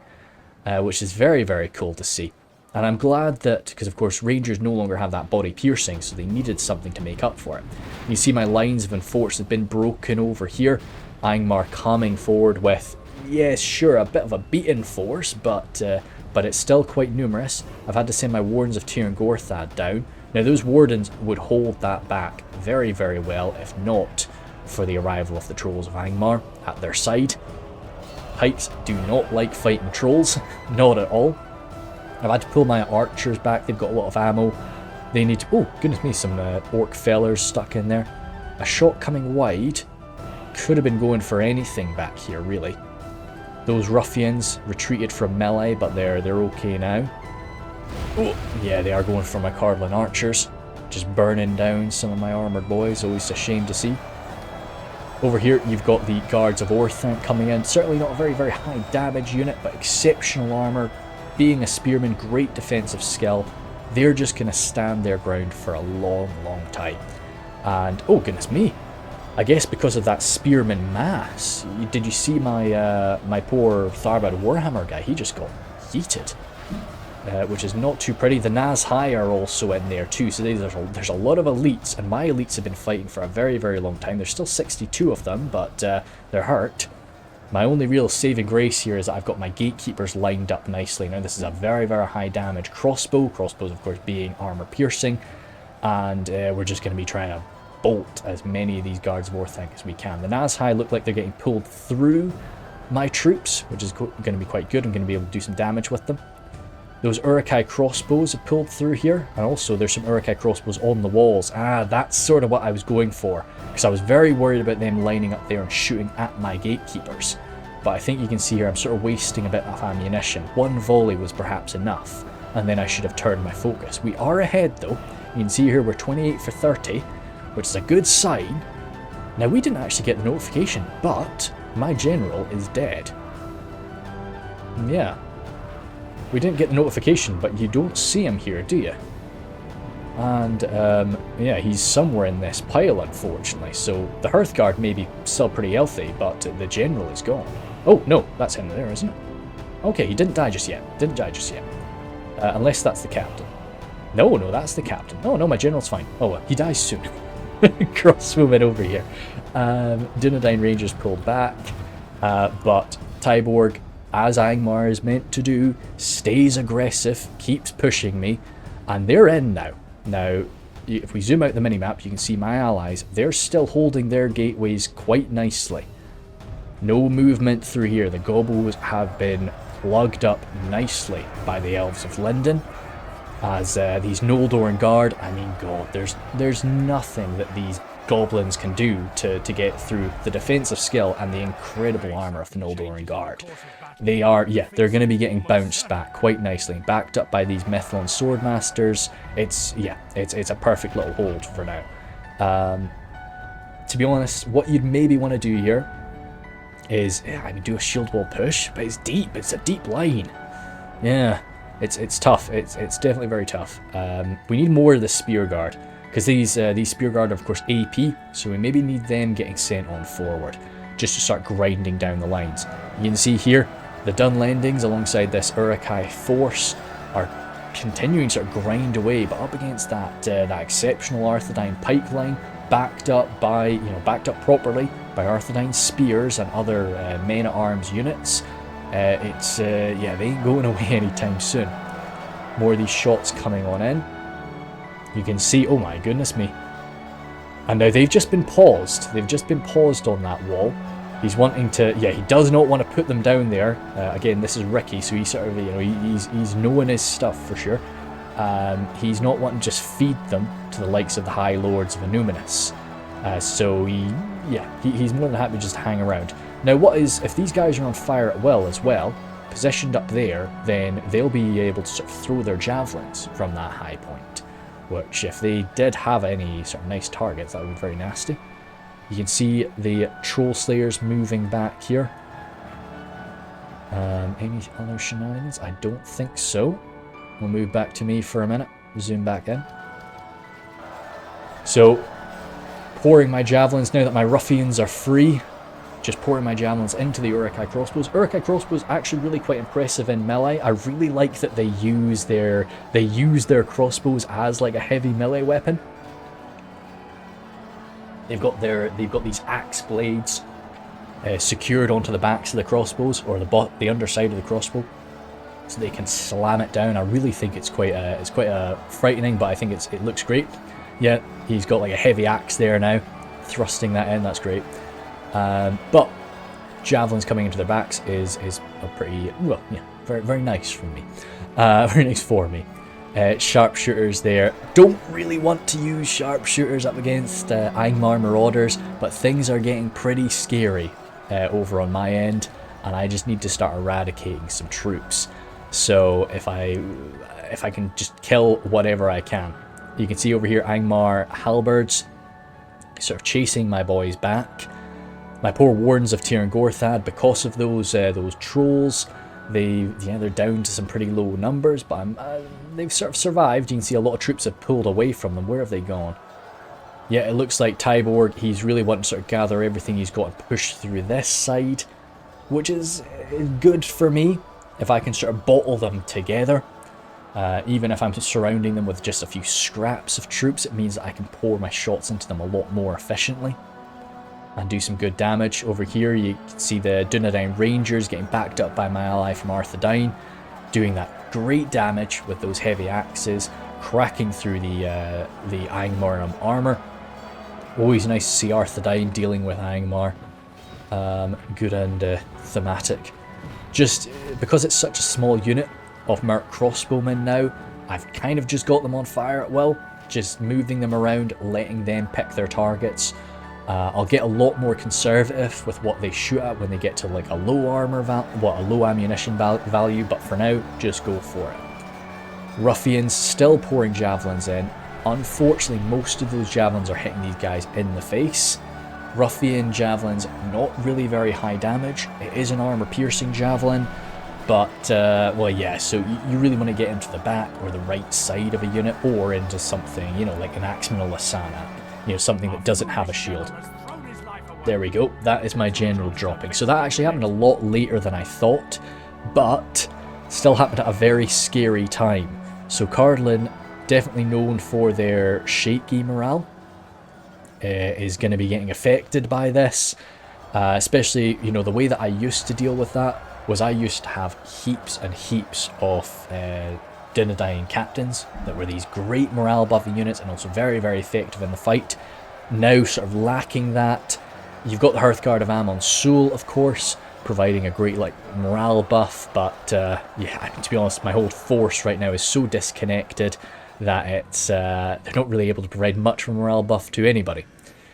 Which is very, very cool to see. And I'm glad that, because of course Rangers no longer have that body piercing, so they needed something to make up for it. You see my lines of enforced have been broken over here. Angmar coming forward with, yes, sure, a bit of a beaten force, but it's still quite numerous. I've had to send my Wardens of Tyr and Gorthad down. Now those Wardens would hold that back very, very well, if not for the arrival of the Trolls of Angmar at their side. Pikes do not like fighting trolls, not at all. I've had to pull my archers back, they've got a lot of ammo. They need to, oh goodness me, some orc fellers stuck in there. A shot coming wide, could have been going for anything back here really. Those ruffians retreated from melee, but they're okay now. Oh, yeah, they are going for my Cardolan archers. Just burning down some of my armoured boys, always a shame to see. Over here, you've got the Guards of Arthedain coming in. Certainly not a very, very high damage unit, but exceptional armour. Being a spearman, great defensive skill. They're just going to stand their ground for a long, long time. And, oh goodness me, I guess because of that spearman mass, did you see my my poor Tharbad Warhammer guy? He just got yeeted, which is not too pretty. The Nazhai are also in there too, so there's a lot of elites, and my elites have been fighting for a very, very long time. There's still 62 of them, but they're hurt. My only real saving grace here is that I've got my gatekeepers lined up nicely. Now this is a very, very high damage crossbow. Crossbows, of course, being armor piercing, and we're just going to be trying to bolt as many of these Guards of Arthedain as we can. The Nazhai look like they're getting pulled through my troops, which is going to be quite good. I'm going to be able to do some damage with them. Those Uruk-hai crossbows have pulled through here, and also there's some Uruk-hai crossbows on the walls. Ah, that's sort of what I was going for, because I was very worried about them lining up there and shooting at my gatekeepers. But I think you can see here I'm sort of wasting a bit of ammunition. One volley was perhaps enough, and then I should have turned my focus. We are ahead though. You can see here we're 28 for 30, which is a good sign. Now we didn't actually get the notification, but my general is dead. Yeah. We didn't get the notification, but you don't see him here, do you? And, yeah, he's somewhere in this pile, unfortunately. So the Hearthguard may be still pretty healthy, but the general is gone. Oh, no, that's him there, isn't it? Okay, he didn't die just yet. Didn't die just yet. Unless that's the captain. No, that's the captain. Oh, no, my general's fine. Oh, well, he dies soon. Crossbowman over here. Dunland Rangers pulled back, but Tyborg, as Angmar is meant to do, stays aggressive, keeps pushing me, and they're in now. Now, if we zoom out the minimap, you can see my allies, they're still holding their gateways quite nicely. No movement through here. The gobbles have been plugged up nicely by the Elves of Lindon. As these Noldoran Guard, I mean, God, there's nothing that these goblins can do to get through the defensive skill and the incredible armor of the Noldoran Guard. They are, yeah, they're going to be getting bounced back quite nicely, backed up by these Methlon Swordmasters. It's a perfect little hold for now. To be honest, what you'd maybe want to do here is, I mean, do a shield wall push, but it's deep. It's a deep line. Yeah, it's tough. It's definitely very tough. We need more of the Spear Guard, because these Spear Guard are of course AP, so we maybe need them getting sent on forward, just to start grinding down the lines. You can see here, the Dunlandings alongside this Uruk-hai force are continuing to sort of grind away, but up against that exceptional Arthedain pike line, backed up properly by Arthedain spears and other men-at-arms units. Yeah, they ain't going away anytime soon. More of these shots coming on in. You can see, oh my goodness me. And now they've just been paused. They've just been paused on that wall. He's wanting to, yeah, he does not want to put them down there. Again, this is Ricky, so he's sort of, he's knowing his stuff for sure. He's not wanting to just feed them to the likes of the High Lords of Enuminus. So he's more than happy to just hang around. Now, if these guys are on fire at will as well, positioned up there, then they'll be able to sort of throw their javelins from that high point. Which, if they did have any sort of nice targets, that would be very nasty. You can see the Troll Slayers moving back here. Any other shenanigans? I don't think so. We'll move back to me for a minute. Zoom back in. So, pouring my javelins now that my ruffians are free. Just pouring my javelins into the Uruk-hai crossbows. Uruk-hai crossbows actually really quite impressive in melee. I really like that they use their crossbows as like a heavy melee weapon. They've got these axe blades secured onto the backs of the crossbows, or the underside of the crossbow, so they can slam it down. I really think it's quite frightening, but I think it looks great. Yeah, he's got like a heavy axe there now, thrusting that in. That's great. But javelins coming into their backs is a pretty, well, yeah, very, very nice from me. Very nice for me. Sharpshooters there. Don't really want to use sharpshooters up against Angmar Marauders, but things are getting pretty scary over on my end, and I just need to start eradicating some troops. So if I can just kill whatever I can. You can see over here Angmar halberds sort of chasing my boys back. My poor Wardens of Tir and Gorthad, because of those trolls, they're down to some pretty low numbers, but they've sort of survived. You can see a lot of troops have pulled away from them. Where have they gone? Yeah, it looks like Tyborg, he's really wanting to sort of gather everything he's got and push through this side, which is good for me if I can sort of bottle them together. Even if I'm surrounding them with just a few scraps of troops, it means that I can pour my shots into them a lot more efficiently and do some good damage. Over here you can see the Dunland Rangers getting backed up by my ally from Arthedain, doing that great damage with those heavy axes, cracking through the Angmar armour. Always nice to see Arthedain dealing with Angmar. Good and thematic. Just because it's such a small unit of Merc crossbowmen now, I've kind of just got them on fire at will, just moving them around, letting them pick their targets. I'll get a lot more conservative with what they shoot at when they get to like a low armor a low ammunition value, but for now, just go for it. Ruffians still pouring javelins in. Unfortunately, most of those javelins are hitting these guys in the face. Ruffian javelins, not really very high damage. It is an armor-piercing javelin, but, well, yeah, so you really want to get into the back or the right side of a unit, or into something, you know, like an Axeman or Lasana. You know, something that doesn't have a shield. There we go. That is my general dropping. So that actually happened a lot later than I thought, but still happened at a very scary time. So Cardolan, definitely known for their shaky morale, is going to be getting affected by this. Especially, you know, the way that I used to deal with that was I used to have heaps and heaps of Dunland captains that were these great morale buffing units and also very, very effective in the fight. Now sort of lacking that. You've got the Hearthguard of Amon Sul, of course, providing a great like morale buff, but yeah, to be honest, my whole force right now is so disconnected that it's they're not really able to provide much of a morale buff to anybody.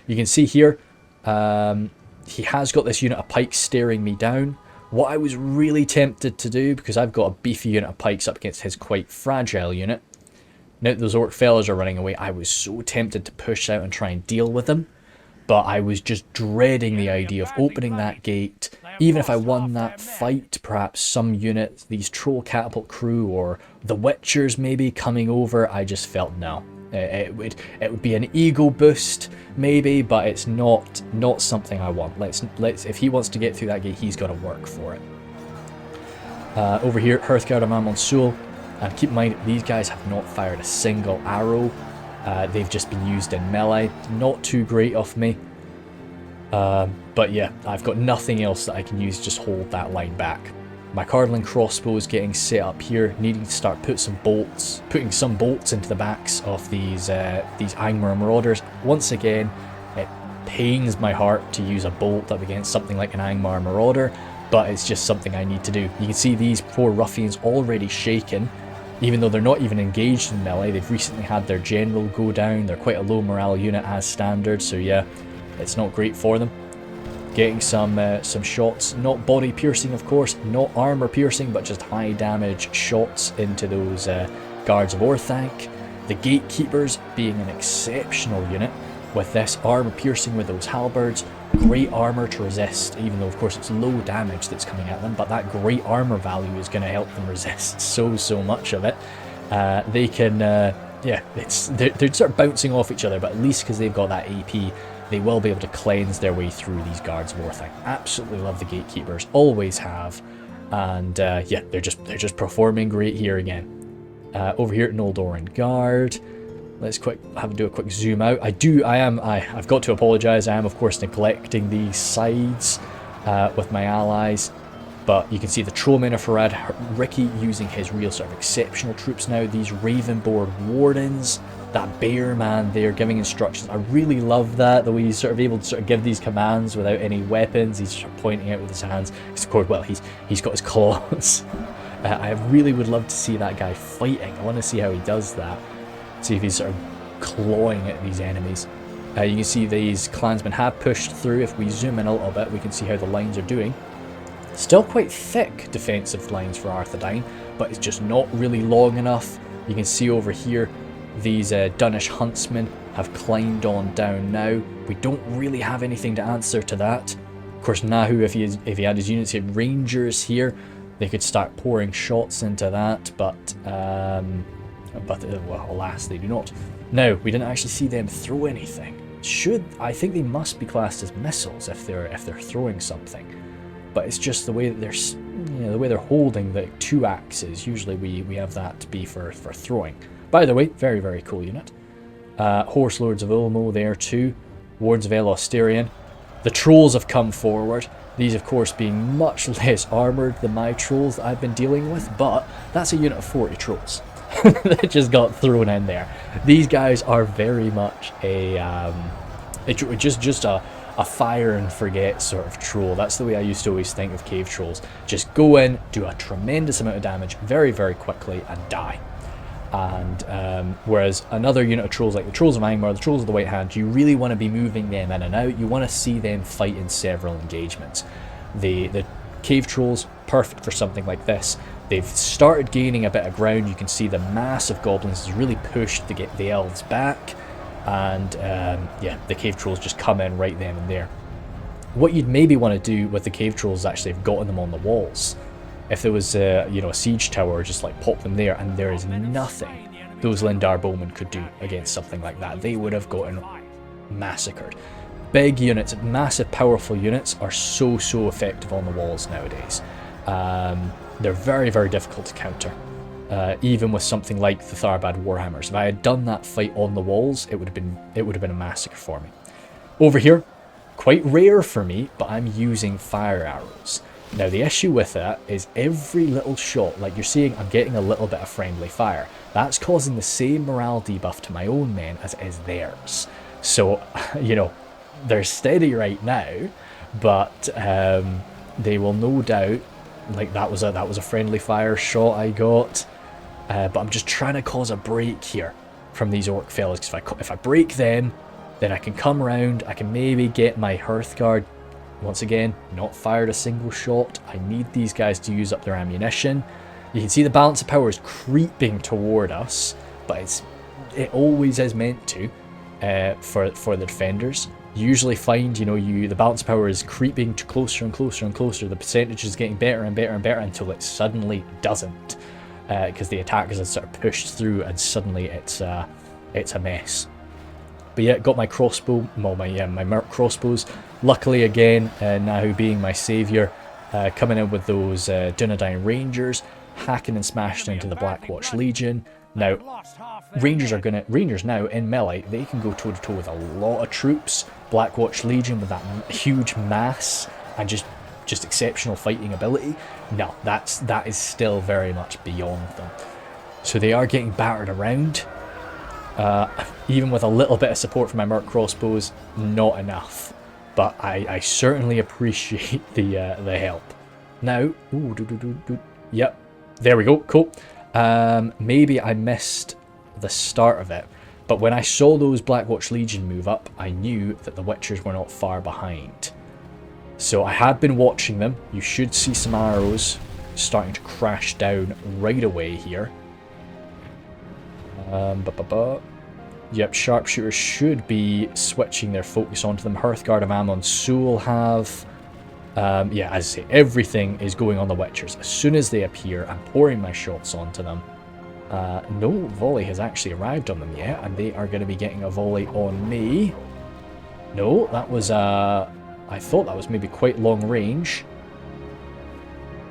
You can see here, he has got this unit of pikes staring me down. What I was really tempted to do, because I've got a beefy unit of pikes up against his quite fragile unit, now that those orc fellas are running away, I was so tempted to push out and try and deal with them. But I was just dreading the idea of opening that gate. Even if I won that fight, perhaps some unit, these troll catapult crew or the Witchers maybe coming over, I just felt no. It would be an ego boost maybe, but it's not something I want. Let's if he wants to get through that gate, he's got to work for it. Over here, Hearthguard of Amon Sul, and keep in mind these guys have not fired a single arrow. They've just been used in melee. Not too great of me. But yeah, I've got nothing else that I can use, just hold that line back. My Cardolan crossbow is getting set up here, needing to start putting some bolts into the backs of these Angmar Marauders. Once again, it pains my heart to use a bolt up against something like an Angmar Marauder, but it's just something I need to do. You can see these poor ruffians already shaken, even though they're not even engaged in melee. They've recently had their general go down. They're quite a low morale unit as standard, so yeah, it's not great for them. Getting some shots, not body piercing of course, not armor piercing, but just high damage shots into those guards of Orthanc. The gatekeepers being an exceptional unit with this armor piercing with those halberds. Great armor to resist, even though of course it's low damage that's coming at them, but that great armor value is going to help them resist so much of it. They can yeah, they're sort of bouncing off each other, but at least because they've got that AP, they will be able to cleanse their way through these guards of war thing. Absolutely love the gatekeepers, always have, and yeah, they're just performing great here again. Over here at Noldoran Guard, let's do a quick zoom out. I've got to apologise. I am of course neglecting these sides with my allies. But you can see the Trollmen of Harad, Ricky using his real sort of exceptional troops now. These Ravenboard Wardens, that bear man there giving instructions. I really love that, the way he's sort of able to sort of give these commands without any weapons. He's sort of pointing out with his hands. Of course, well, he's got his claws. I really would love to see that guy fighting. I want to see how he does that. See if he's sort of clawing at these enemies. You can see these clansmen have pushed through. If we zoom in a little bit, we can see how the lines are doing. Still quite thick defensive lines for Arthedain, but it's just not really long enough. You can see over here, these Dunnish huntsmen have climbed on down now. We don't really have anything to answer to that. Of course, Nahu, if he had his units, he had rangers here, they could start pouring shots into that, but well, alas, they do not. No, we didn't actually see them throw anything. I think they must be classed as missiles if they're throwing something. But it's just the way that the way they're holding the two axes. Usually we have that to be for throwing. By the way, very, very cool unit. Horse Lords of Ulmo there too. Wards of Elostirian. The trolls have come forward. These, of course, being much less armoured than my trolls that I've been dealing with. But that's a unit of 40 trolls that just got thrown in there. These guys are very much just a fire and forget sort of troll. That's the way I used to always think of cave trolls. Just go in, do a tremendous amount of damage very, very quickly and die. And whereas another unit of trolls like the Trolls of Angmar, the Trolls of the White Hand, you really want to be moving them in and out. You want to see them fight in several engagements. The cave trolls, perfect for something like this. They've started gaining a bit of ground. You can see the mass of goblins has really pushed to get the elves back. And yeah, the cave trolls just come in right then and there. What you'd maybe want to do with the cave trolls is actually have gotten them on the walls. If there was a siege tower, just like pop them there, and there is nothing those Lindar bowmen could do against something like that. They would have gotten massacred. Big units, massive powerful units are so effective on the walls nowadays. They're very, very difficult to counter. Even with something like the Tharbad Warhammers. If I had done that fight on the walls, it would have been a massacre for me. Over here, quite rare for me, but I'm using fire arrows. Now the issue with that is every little shot, like you're seeing, I'm getting a little bit of friendly fire. That's causing the same morale debuff to my own men as it is theirs. So, they're steady right now, but they will no doubt, like that was a friendly fire shot I got. But I'm just trying to cause a break here from these orc fellas, because if I break them, then I can come around, I can maybe get my Hearthguard, once again, not fired a single shot. I need these guys to use up their ammunition. You can see the balance of power is creeping toward us, but it always is meant to for the defenders. You usually find, the balance of power is creeping to closer and closer and closer. The percentage is getting better and better and better until it suddenly doesn't. Because the attackers have sort of pushed through and suddenly it's a mess. But yeah, got my crossbow, well, my Merc crossbows. Luckily again, Nahu being my saviour, coming in with those Dunedain Rangers, hacking and smashing into the Blackwatch Legion. Now, Rangers now in melee, they can go toe to toe with a lot of troops. Blackwatch Legion with that huge mass and just exceptional fighting ability. No, that is still very much beyond them. So they are getting battered around. Even with a little bit of support from my Merc crossbows, not enough. But I certainly appreciate the help. Now, yep, there we go, cool. Maybe I missed the start of it, but when I saw those Blackwatch Legion move up, I knew that the Witchers were not far behind. So I had been watching them. You should see some arrows starting to crash down right away here. Yep, sharpshooters should be switching their focus onto them. Hearthguard of Ammon Soul have. Yeah, as I say, everything is going on the Witchers. As soon as they appear, I'm pouring my shots onto them. No volley has actually arrived on them yet, and they are going to be getting a volley on me. No, that was, I thought that was maybe quite long range.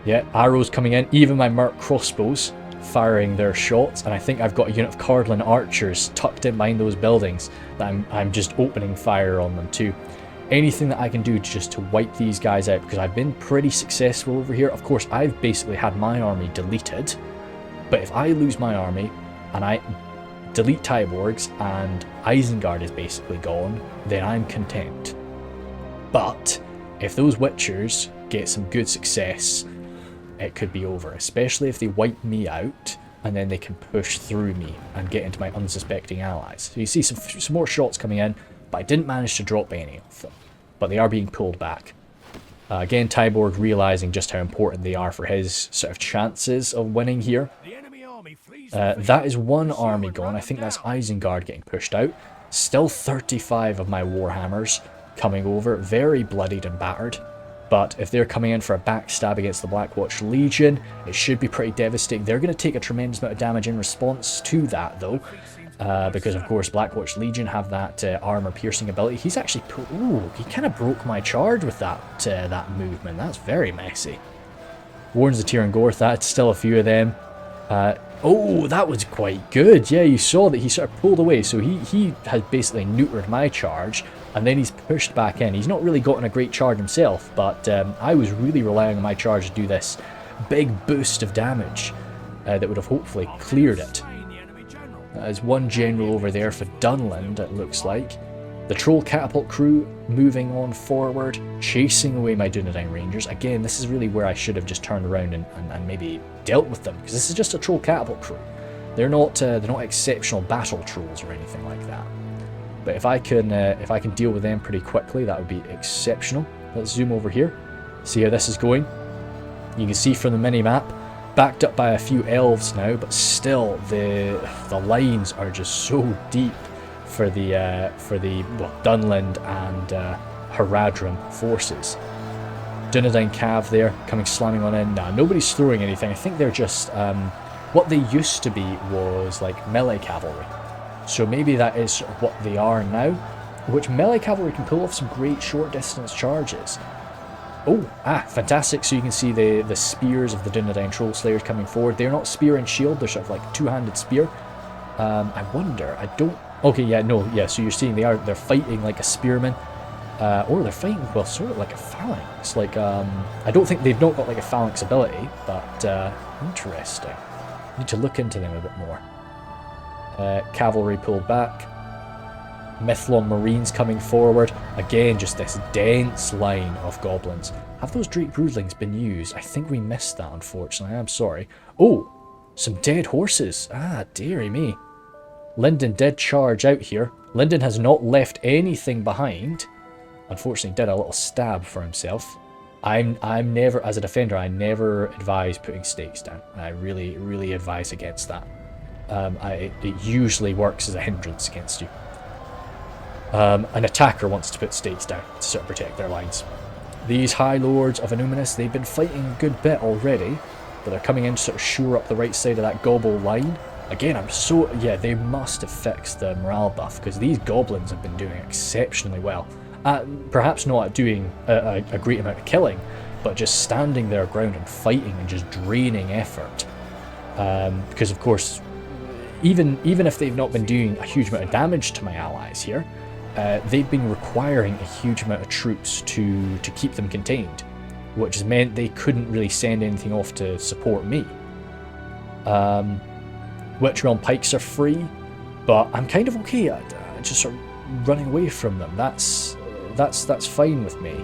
Yeah, arrows coming in, even my Merc crossbows firing their shots, and I think I've got a unit of Cardolan archers tucked in behind those buildings that I'm just opening fire on them too. Anything that I can do just to wipe these guys out, because I've been pretty successful over here. Of course, I've basically had my army deleted, but if I lose my army and I delete Tyborgs and Isengard is basically gone, then I'm content. But if those Witchers get some good success, it could be over, especially if they wipe me out and then they can push through me and get into my unsuspecting allies. So you see some more shots coming in, but I didn't manage to drop any of them. But they are being pulled back. Again, Tyborg realizing just how important they are for his sort of chances of winning here. That is one army gone. I think that's Isengard getting pushed out. Still 35 of my Warhammers coming over, very bloodied and battered. But if they're coming in for a backstab against the Blackwatch Legion, it should be pretty devastating. They're going to take a tremendous amount of damage in response to that, though. Because, of course, Blackwatch Legion have that armor-piercing ability. He's actually... Ooh, he kind of broke my charge with that movement. That's very messy. Warns the Tyr and Gorth. That's still a few of them. Oh, that was quite good. Yeah, you saw that he sort of pulled away. So he has basically neutered my charge. And then he's pushed back in. He's not really gotten a great charge himself, but I was really relying on my charge to do this big boost of damage that would have hopefully cleared it. There's one general over there for Dunland, it looks like. The Troll Catapult crew moving on forward, chasing away my Dunland Rangers. Again, this is really where I should have just turned around and maybe dealt with them, because this is just a Troll Catapult crew. They're not exceptional battle trolls or anything like that. But if I can deal with them pretty quickly, that would be exceptional. Let's zoom over here, see how this is going. You can see from the mini-map, backed up by a few elves now, but still the lines are just so deep for the Dunland and Haradrim forces. Dunedain Cav there coming slamming on in. Nah, nobody's throwing anything. I think they're just what they used to be was like melee cavalry. So maybe that is what they are now, which melee cavalry can pull off some great short distance charges. Oh, fantastic. So you can see the spears of the Dunedain Troll Slayers coming forward. They're not spear and shield, they're sort of like two-handed spear. I wonder, I don't... Okay, yeah, no, yeah, so you're seeing they're fighting like a spearman. Or they're fighting, well, sort of like a phalanx. Like, I don't think they've not got like a phalanx ability, but interesting. Need to look into them a bit more. Cavalry pulled back. Mithlon Marines coming forward. Again, just this dense line of goblins. Have those Drake Broodlings been used? I think we missed that, unfortunately. I'm sorry. Oh, some dead horses. Ah, dearie me. Lindon did charge out here. Lindon has not left anything behind. Unfortunately, did a little stab for himself. I'm never, as a defender, I never advise putting stakes down. I really, really advise against that. It usually works as a hindrance against you. An attacker wants to put stakes down to sort of protect their lines. These High Lords of Anuminous, they've been fighting a good bit already, but they're coming in to sort of shore up the right side of that gobble line. Again, yeah, they must have fixed the morale buff, because these goblins have been doing exceptionally well. Perhaps not doing a great amount of killing, but just standing their ground and fighting and just draining effort. Because of course, even if they've not been doing a huge amount of damage to my allies here, they've been requiring a huge amount of troops to keep them contained, which has meant they couldn't really send anything off to support me. Witch Realm Pikes are free, but I'm kind of okay at just sort of running away from them. That's fine with me.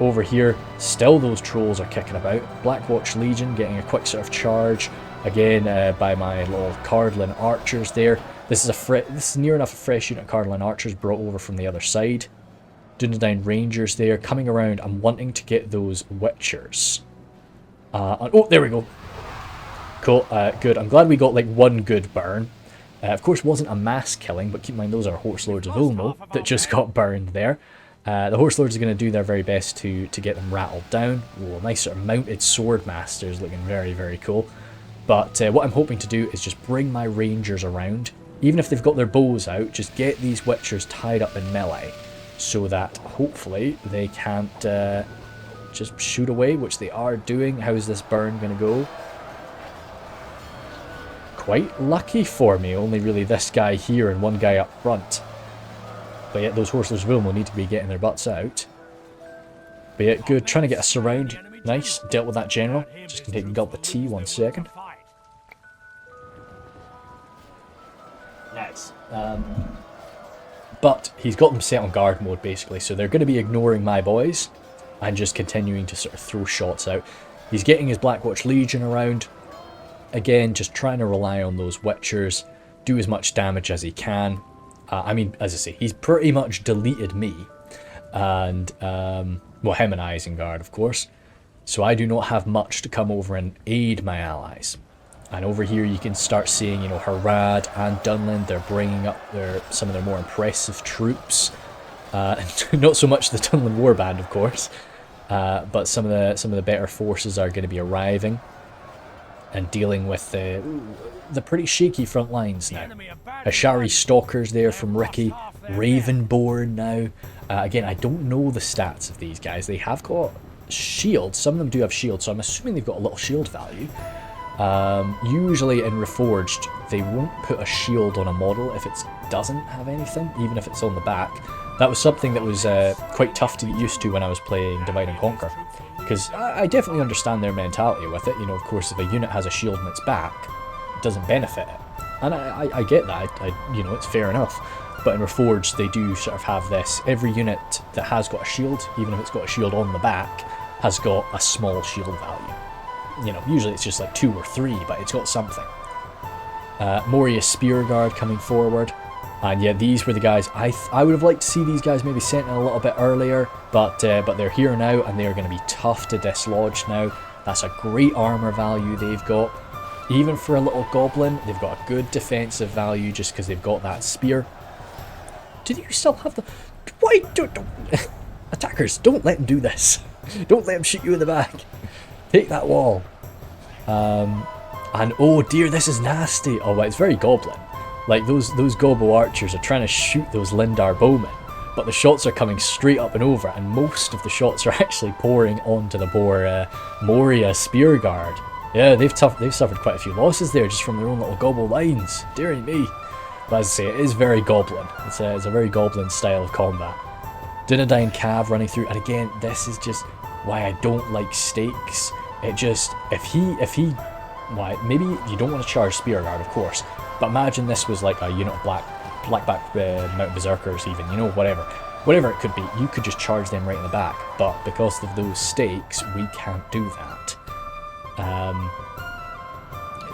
Over here, still those trolls are kicking about. Blackwatch Legion getting a quick sort of charge again by my little Cardolan archers there. This is near enough a fresh unit of Cardolan archers brought over from the other side. Dunedain Rangers there coming around and wanting to get those Witchers. Oh, there we go. Cool, good. I'm glad we got like one good burn. Of course, wasn't a mass killing, but keep in mind those are Horse Lords of Ulmo that just got burned there. The Horse Lords are going to do their very best to get them rattled down. Oh, nice sort of mounted sword masters looking very, very cool. But what I'm hoping to do is just bring my rangers around. Even if they've got their bows out, just get these witchers tied up in melee, so that hopefully they can't just shoot away, which they are doing. How's this burn going to go? Quite lucky for me, only really this guy here and one guy up front. But yet those horseless will need to be getting their butts out. But yeah, good. Trying to get us around. Nice. Dealt with that general. Just gonna take a gulp of tea, 1 second. Nice. But he's got them set on guard mode basically, so they're going to be ignoring my boys and just continuing to sort of throw shots out. He's getting his Blackwatch Legion around. Again, just trying to rely on those witchers, do as much damage as he can. I mean, as I say, he's pretty much deleted me. And, well, him and Isengard, of course. So I do not have much to come over and aid my allies. And over here you can start seeing, you know, Harad and Dunland, they're bringing up some of their more impressive troops. Not so much the Dunland Warband, of course, but some of the better forces are going to be arriving and dealing with the pretty shaky front lines now. Ashari Stalkers there from Ricky, Ravenborn now. Again, I don't know the stats of these guys. They have got shields. Some of them do have shields, so I'm assuming they've got a little shield value. Usually in Reforged, they won't put a shield on a model if it doesn't have anything, even if it's on the back. That was something that was quite tough to get used to when I was playing Divide and Conquer, because I definitely understand their mentality with it. You know, of course, if a unit has a shield on its back, it doesn't benefit it. And I get that, you know, it's fair enough. But in Reforged, they do sort of have this. Every unit that has got a shield, even if it's got a shield on the back, has got a small shield value. You know, usually it's just like 2 or 3, but it's got something. Moria Spearguard coming forward. And yeah, these were the guys. I would have liked to see these guys maybe sent in a little bit earlier, but they're here now, and they're going to be tough to dislodge now. That's a great armor value they've got. Even for a little goblin, they've got a good defensive value just because they've got that spear. Do you still have the... Why don't... Attackers, don't let them do this. Don't let them shoot you in the back. Take that wall. And oh dear, this is nasty. Oh, well, it's very goblin. Like those gobbo archers are trying to shoot those Lindar bowmen, but the shots are coming straight up and over, and most of the shots are actually pouring onto the poor Moria Spearguard. Yeah, they've suffered quite a few losses there just from their own little gobbo lines. Dearie me. But as I say, it is very goblin. It's a very goblin style of combat. Arthedain Cav running through, and again, this is just why I don't like stakes. It just, if he, why, maybe you don't want to charge Spearguard, of course, but imagine this was like a unit of blackback Mountain Berserkers even, you know, whatever it could be, you could just charge them right in the back, but because of those stakes, we can't do that.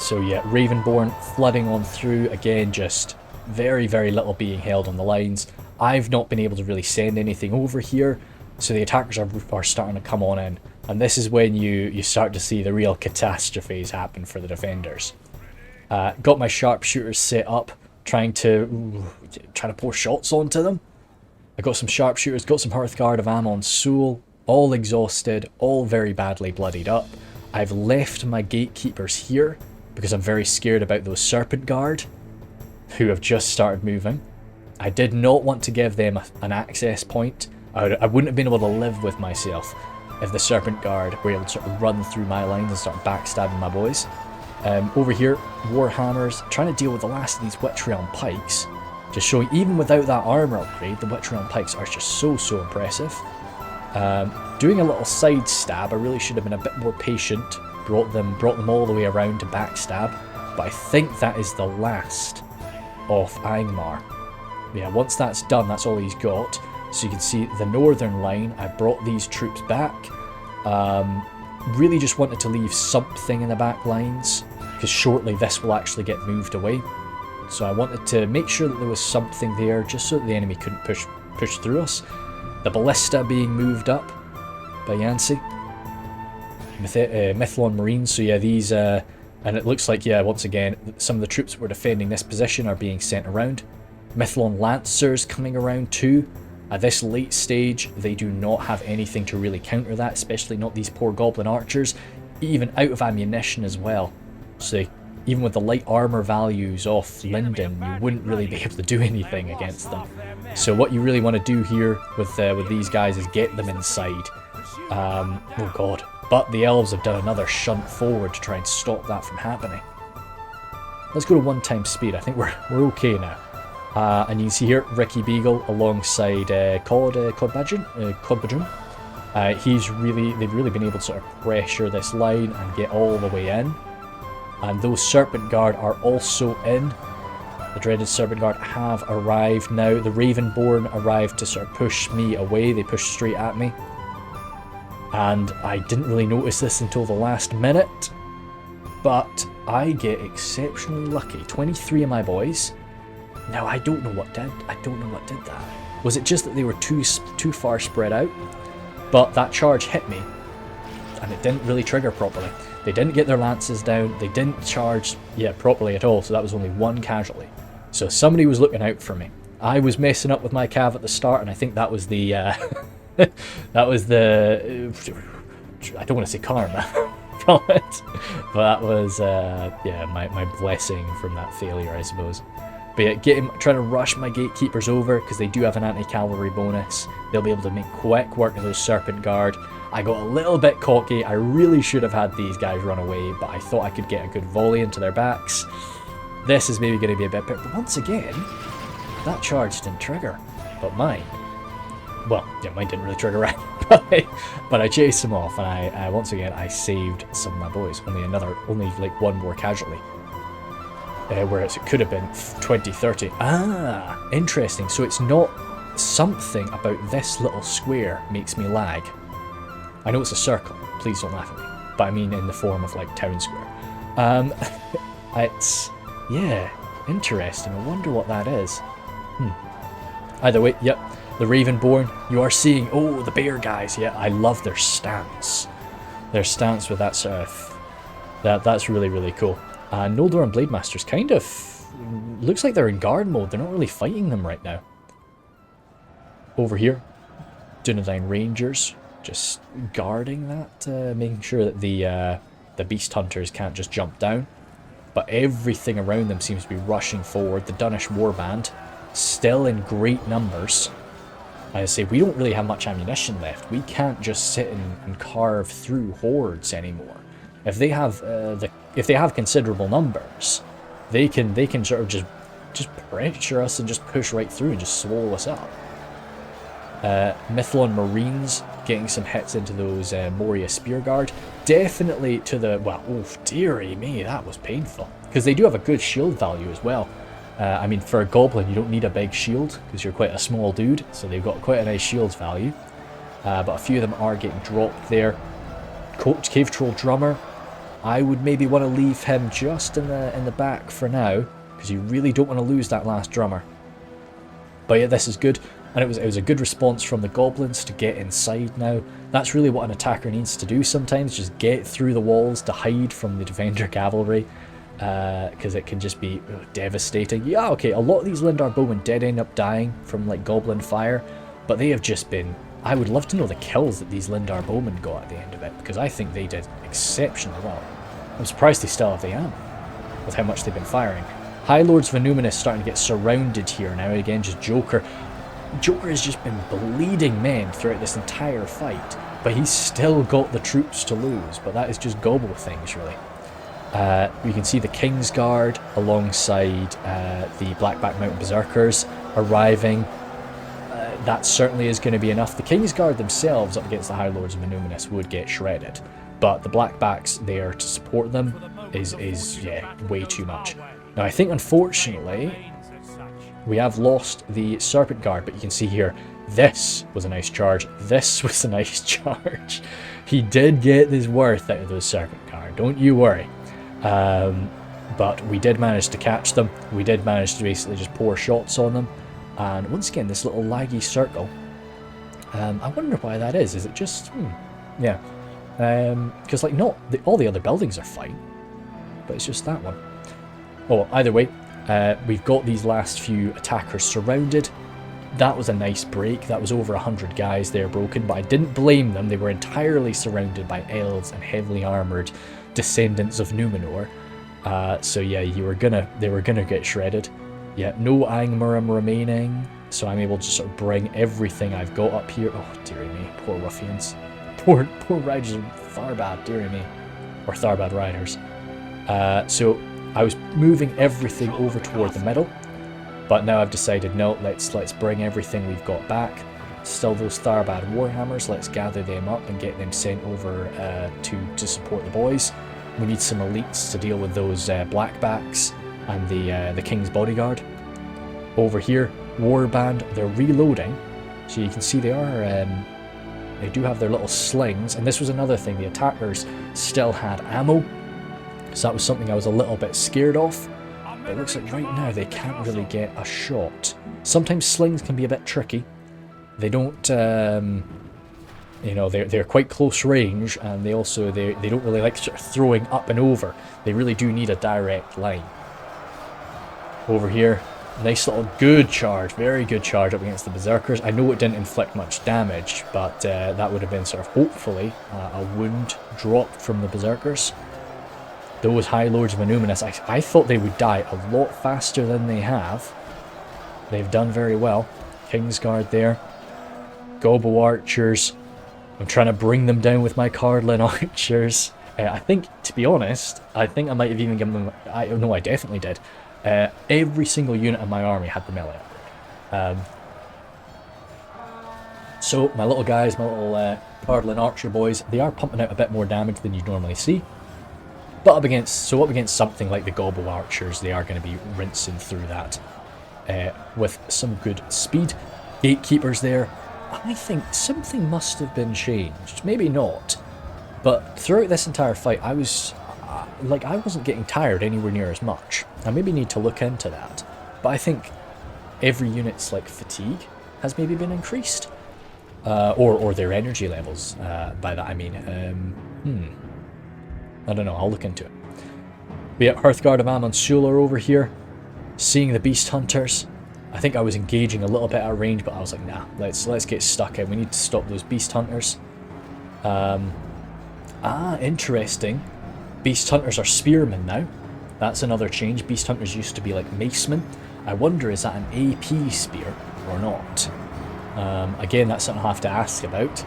So yeah, Ravenborn flooding on through, again, just very, very little being held on the lines. I've not been able to really send anything over here, so the attackers are starting to come on in, and this is when you start to see the real catastrophes happen for the defenders. Got my sharpshooters set up, trying to pour shots onto them. I got some sharpshooters, got some Hearthguard of Amon Soul, all exhausted, all very badly bloodied up. I've left my gatekeepers here because I'm very scared about those Serpent Guard, who have just started moving. I did not want to give them an access point. I wouldn't have been able to live with myself if the Serpent Guard were able to sort of run through my lines and start backstabbing my boys. Over here, Warhammers, trying to deal with the last of these Witch Realm Pikes. Just showing, even without that armor upgrade, the Witch Realm Pikes are just so impressive. Doing a little side stab, I really should have been a bit more patient. Brought them all the way around to backstab. But I think that is the last of Angmar. Yeah, once that's done, that's all he's got. So you can see the northern line, I brought these troops back. Really just wanted to leave something in the back lines, because shortly this will actually get moved away. So I wanted to make sure that there was something there, just so that the enemy couldn't push through us. The ballista being moved up by Yancey. Mithlon Marines, so yeah, these, and it looks like, yeah, once again, some of the troops that were defending this position are being sent around. Mithlon Lancers coming around too. At this late stage, they do not have anything to really counter that, especially not these poor Goblin Archers, even out of ammunition as well. So even with the light armor values off Lindon, you wouldn't really be able to do anything against them. So what you really want to do here with these guys is get them inside. Oh god. But the elves have done another shunt forward to try and stop that from happening. Let's go to 1 times speed. I think we're okay now. And you can see here Ricky Beagle alongside Codbadron. They've really been able to sort of pressure this line and get all the way in. And those Serpent Guard are also in. The dreaded Serpent Guard have arrived now. The Ravenborn arrived to sort of push me away. They pushed straight at me. And I didn't really notice this until the last minute. But I get exceptionally lucky. 23 of my boys. Now I don't know what did. That. Was it just that they were too far spread out? But that charge hit me. And it didn't really trigger properly. They didn't get their lances down. They didn't charge properly at all. So that was only 1 casualty. So somebody was looking out for me. I was messing up with my cav at the start, and I think that was the that was the I don't want to say karma from it, but that was my blessing from that failure, I suppose. But yeah, trying to rush my gatekeepers over because they do have an anti-cavalry bonus. They'll be able to make quick work of those Serpent Guard. I got a little bit cocky. I really should have had these guys run away, but I thought I could get a good volley into their backs. This is maybe going to be a bit better, but once again, that charge didn't trigger. But mine didn't really trigger right. But I chased them off, and I once again I saved some of my boys. Only like 1 more casualty. Whereas it could have been 20, 30. Ah, interesting. So it's not something about this little square makes me lag. I know it's a circle. Please don't laugh at me. But I mean in the form of like town square. It's interesting. I wonder what that is. Either way, yep. The Ravenborn, you are seeing, the bear guys, yeah, I love their stance. Their stance with that sort of, that's really, really cool. Noldor and Blademasters kind of, looks like they're in guard mode, they're not really fighting them right now. Over here, Dunland Rangers, just guarding that, making sure that the Beast Hunters can't just jump down. But everything around them seems to be rushing forward. The Dunnish Warband, still in great numbers. I say, we don't really have much ammunition left. We can't just sit and carve through hordes anymore. If they have considerable numbers, they can sort of just pressure us and just push right through and just swallow us up. Mithlon Marines getting some hits into those Moria Spearguard. Definitely to the dearie me, that was painful because they do have a good shield value as well. I mean, for a goblin, you don't need a big shield because you're quite a small dude, so they've got quite a nice shield value. But a few of them are getting dropped there. Cave Troll Drummer, I would maybe want to leave him just in the back for now because you really don't want to lose that last drummer. But yeah, this is good, and it was a good response from the goblins to get inside now. That's really what an attacker needs to do sometimes, just get through the walls to hide from the Defender Cavalry. Because it can just be devastating. Yeah, okay, a lot of these Lindar bowmen did end up dying from like goblin fire, but they have just been... I would love to know the kills that these Lindar bowmen got at the end of it, because I think they did exceptionally well. I'm surprised they still have the ammo, with how much they've been firing. High Lords Venuminous starting to get surrounded here now. Again, just Joker. Joker has just been bleeding men throughout this entire fight, but he's still got the troops to lose, but that is just gobble things, really. We can see the Kingsguard alongside the Blackback Mountain Berserkers arriving. That certainly is going to be enough. The Kingsguard themselves up against the High Lords of Venuminous would get shredded, but the Blackbacks there to support them is way too much. Now I think unfortunately we have lost the Serpent Guard, but you can see here this was a nice charge. This was a nice charge. He did get his worth out of those Serpent Guard, don't you worry. But we did manage to catch them. We did manage to basically just pour shots on them. And once again, this little laggy circle. I wonder why that is. Is it just... yeah. Because like all the other buildings are fine. But it's just that one. Oh, either way, we've got these last few attackers surrounded. That was a nice break. That was over 100 guys there broken. But I didn't blame them. They were entirely surrounded by elves and heavily armoured descendants of Numenor. So yeah, they were gonna get shredded. Yeah, no Angmar remaining, so I'm able to sort of bring everything I've got up here. Oh, dearie me, poor ruffians. Poor riders of Tharbad, dearie me. Or Tharbad riders. So I was moving everything over toward the middle, but now I've decided, no, let's bring everything we've got back. Still those Tharbad warhammers, let's gather them up and get them sent over to support the boys. We need some elites to deal with those blackbacks and the King's Bodyguard. Over here, Warband, they're reloading, so you can see they do have their little slings, and this was another thing, the attackers still had ammo, so that was something I was a little bit scared of, but it looks like right now they can't really get a shot. Sometimes slings can be a bit tricky, they don't, you know, they're quite close range, and they don't really like sort of throwing up and over, they really do need a direct line. Over here, nice little good charge, very good charge up against the Berserkers. I know it didn't inflict much damage, but that would have been sort of hopefully a wound dropped from the Berserkers. Those High Lords of Annuminous, I thought they would die a lot faster than they have. They've done very well. Kingsguard there. Gobo Archers. I'm trying to bring them down with my Cardolan Archers. I think, to be honest, I think I might have even given them... I definitely did. Every single unit of my army had the melee upgrade. So my little guys, my little Cardolan Archer boys, they are pumping out a bit more damage than you normally see. But up against something like the Gobo Archers, they are going to be rinsing through that with some good speed. Gatekeepers there. I think something must have been changed. Maybe not. But throughout this entire fight, I wasn't getting tired anywhere near as much. I maybe need to look into that. But I think every unit's fatigue has maybe been increased. Or their energy levels. By that I mean, I don't know, I'll look into it. But yeah, Hearthguard of Amon Sul are over here. Seeing the Beast Hunters. I think I was engaging a little bit out of range, but I was like, nah, let's get stuck in. We need to stop those Beast Hunters. Interesting. Beast Hunters are Spearmen now. That's another change. Beast Hunters used to be like Macemen. I wonder, is that an AP spear or not? Again, that's something I'll have to ask about.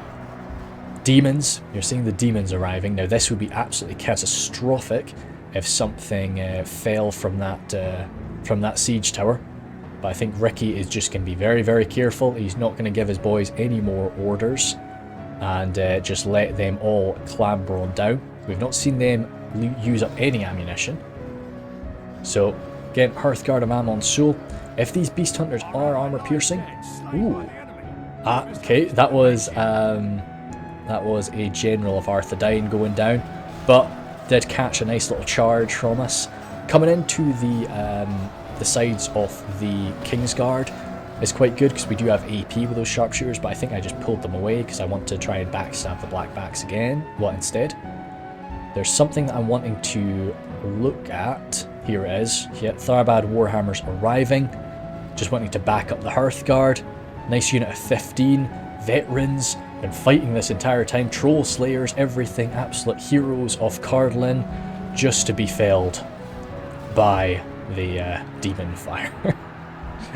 Demons. You're seeing the demons arriving. Now, this would be absolutely catastrophic if something fell from that siege tower. But I think Ricky is just going to be very, very careful. He's not going to give his boys any more orders and just let them all clamber on down. We've not seen them use up any ammunition. So, again, Hearthguard of Amon Sul. If these Beast Hunters are armor piercing, ooh. Okay, that was a general of Arthedain going down, but did catch a nice little charge from us. Coming into the sides of the Kingsguard is quite good because we do have AP with those sharpshooters, but I think I just pulled them away because I want to try and backstab the blackbacks again. What instead? There's something that I'm wanting to look at. Here it is. Yeah, Tharbad Warhammers arriving. Just wanting to back up the Hearthguard. Nice unit of 15. Veterans. Been fighting this entire time. Troll Slayers, everything. Absolute heroes of Cardolan. Just to be felled by the demon fire.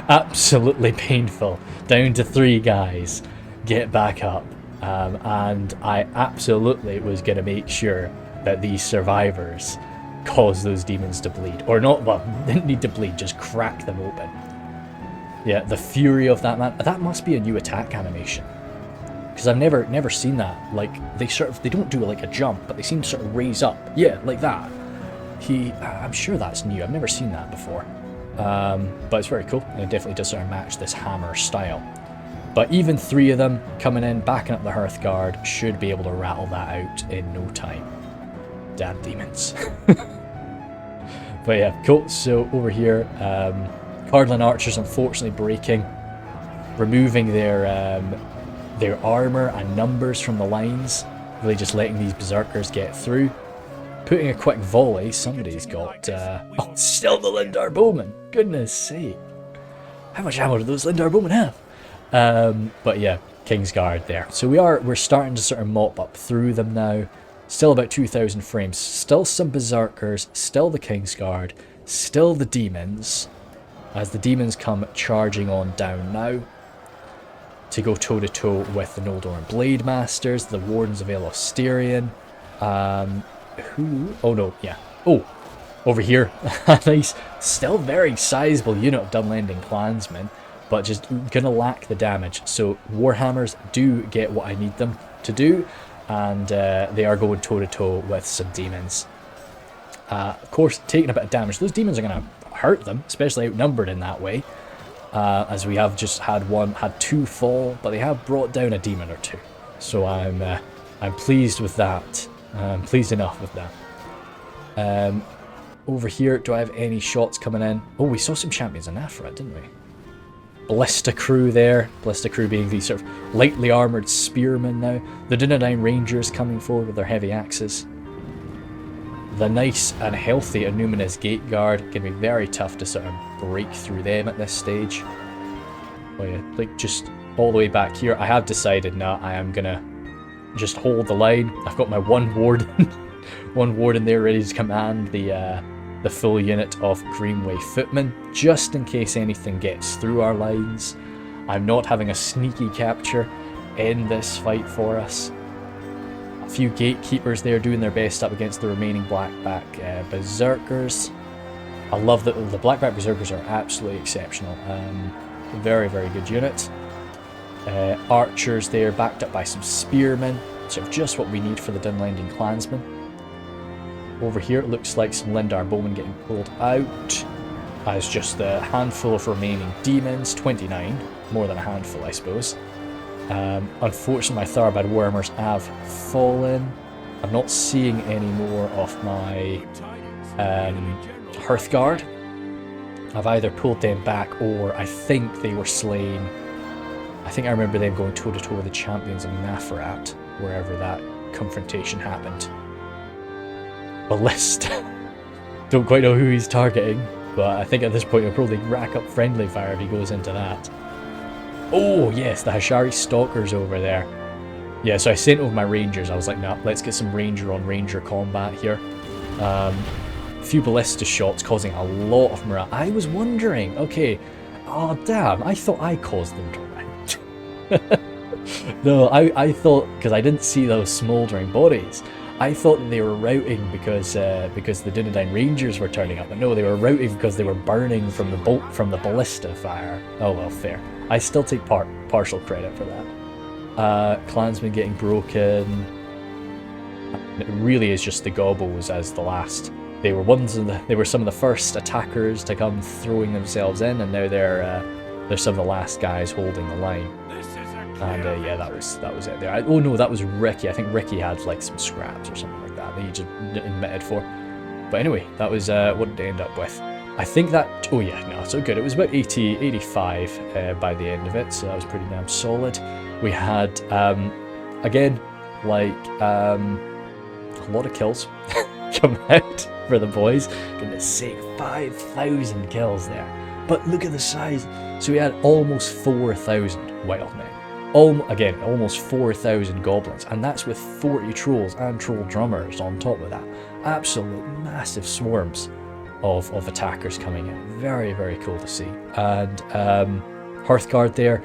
Absolutely painful. Down to 3 guys. Get back up. And I absolutely was going to make sure that these survivors cause those demons to bleed. Or not, well, didn't need to bleed, just crack them open. Yeah, the fury of that man. That must be a new attack animation. Because I've never seen that. Like, they don't do like a jump, but they seem to sort of raise up. Yeah, like that. I'm sure that's new. I've never seen that before. But it's very cool. And it definitely does sort of match this hammer style. But even 3 of them coming in, backing up the Hearthguard, should be able to rattle that out in no time. Damn demons. But yeah, cool. So over here, Cardolan Archers unfortunately breaking, removing their armor and numbers from the lines, really just letting these Berserkers get through. Putting a quick volley, somebody's got... oh, still the Lindar Bowmen! Goodness sake! How much ammo do those Lindar Bowmen have? But yeah, Kingsguard there. So we're starting to sort of mop up through them now. Still about 2,000 frames. Still some Berserkers. Still the Kingsguard. Still the Demons. As the Demons come charging on down now. To go toe-to-toe with the Noldor Blade Masters. The Wardens of Elostirian. Who? Oh no, yeah. Oh, over here. Nice. Still very sizable unit of Dunland clansmen. But just gonna lack the damage. So Warhammers do get what I need them to do. And they are going toe-to-toe with some demons. Of course, taking a bit of damage. Those demons are going to hurt them, especially outnumbered in that way. As we have just had two fall, but they have brought down a demon or two. So I'm pleased with that. I'm pleased enough with that. Over here, do I have any shots coming in? Oh, we saw some champions in Aphra, didn't we? Ballista crew there. Ballista crew being these sort of lightly armoured spearmen now. The Dunedain Rangers coming forward with their heavy axes. The nice and healthy Numinous Gate Guard. Going to be very tough to sort of break through them at this stage. Oh yeah, like just all the way back here. I have decided now I am going to just hold the line. I've got my one warden. One warden there ready to command the full unit of Greenway footmen, just in case anything gets through our lines. I'm not having a sneaky capture in this fight for us. A few gatekeepers there doing their best up against the remaining Blackback Berserkers. I love that the Blackback Berserkers are absolutely exceptional. Very, very good unit. Archers there backed up by some spearmen, sort of just what we need for the Dunlanding clansmen. Over here it looks like some Lindar bowmen getting pulled out as just the handful of remaining demons, 29, more than a handful I suppose. Unfortunately my Tharbad Warhammers have fallen. I'm not seeing any more of my Hearthguard. I've either pulled them back or I think they were slain. I think I remember them going toe-to-toe with the champions of Nafarat, wherever that confrontation happened. Ballista. Don't quite know who he's targeting, but I think at this point he'll probably rack up friendly fire if he goes into that. Oh yes, the Hashari Stalkers over there. Yeah, so I sent over my Rangers. I was like, nah, let's get some Ranger on Ranger combat here. A few ballista shots causing a lot of morale. I was wondering, okay, oh damn, I thought I caused them to rout. No, I thought, because I didn't see those smouldering bodies, I thought that they were routing because the Dunedain Rangers were turning up, but no, they were routing because they were burning from the ballista fire. Oh well, fair. I still take partial credit for that. Clansmen getting broken. It really is just the Gobbles as the last. They were some of the first attackers to come throwing themselves in, and now they're some of the last guys holding the line. And yeah, that was it there. Oh no, that was Ricky. I think Ricky had like some scraps or something like that he just admitted for. But anyway, that was what did it end up with. I think that, oh yeah, no, so good. It was about 85 by the end of it, so that was pretty damn solid. We had, again, like, a lot of kills come out for the boys. Goodness sake, 5,000 kills there. But look at the size. So we had almost 4,000 wild men. Again, almost 4,000 goblins, and that's with 40 trolls and troll drummers on top of that. Absolute massive swarms of attackers coming in. Very, very cool to see. And Hearthguard there,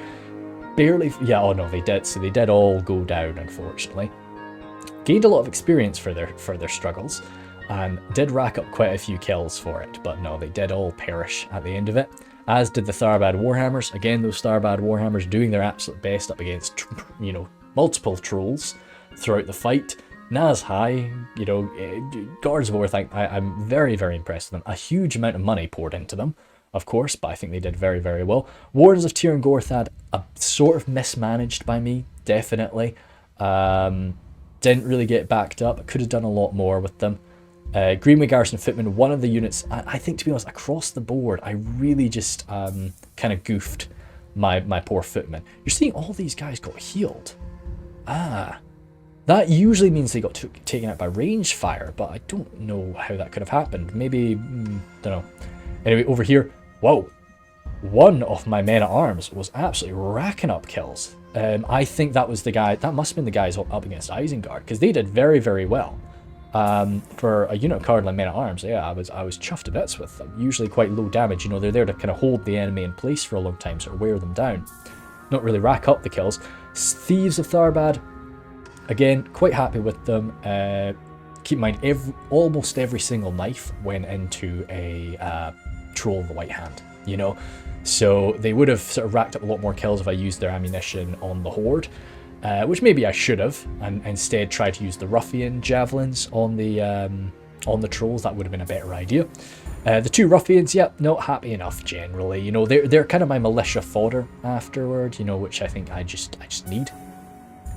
barely, yeah, oh no, they did. So they did all go down, unfortunately. Gained a lot of experience for their struggles, and did rack up quite a few kills for it. But no, they did all perish at the end of it. As did the Tharbad Warhammers. Again, those Tharbad Warhammers doing their absolute best up against, you know, multiple trolls throughout the fight. Nazhai, you know, Guards of Orthanc, I'm very, very impressed with them. A huge amount of money poured into them, of course, but I think they did very, very well. Wardens of Tir and Gorthad, sort of mismanaged by me, definitely. Didn't really get backed up. I could have done a lot more with them. Greenway Garrison Footmen, one of the units, I think, to be honest, across the board, I really just kind of goofed my poor footmen. You're seeing all these guys got healed. That usually means they got taken out by range fire, but I don't know how that could have happened. Maybe, don't know. Anyway, over here, whoa. one of my men-at-arms was absolutely racking up kills. I think that was the guy, that must have been the guys up against Isengard, because they did very, very well. For a unit of Cardolan men-at-arms, yeah, I was chuffed to bits with them. Usually quite low damage, you know, they're there to kind of hold the enemy in place for a long time, sort of wear them down. Not really rack up the kills. Thieves of Tharbad, again, quite happy with them. Keep in mind, almost every single knife went into a Troll of the White Hand, you know? So they would have sort of racked up a lot more kills if I used their ammunition on the Horde. Which maybe I should have, and instead tried to use the Ruffian javelins on the trolls. That would have been a better idea. The two Ruffians, yep, not happy enough generally. You know, they're kind of my militia fodder afterward, you know, which I think I just need.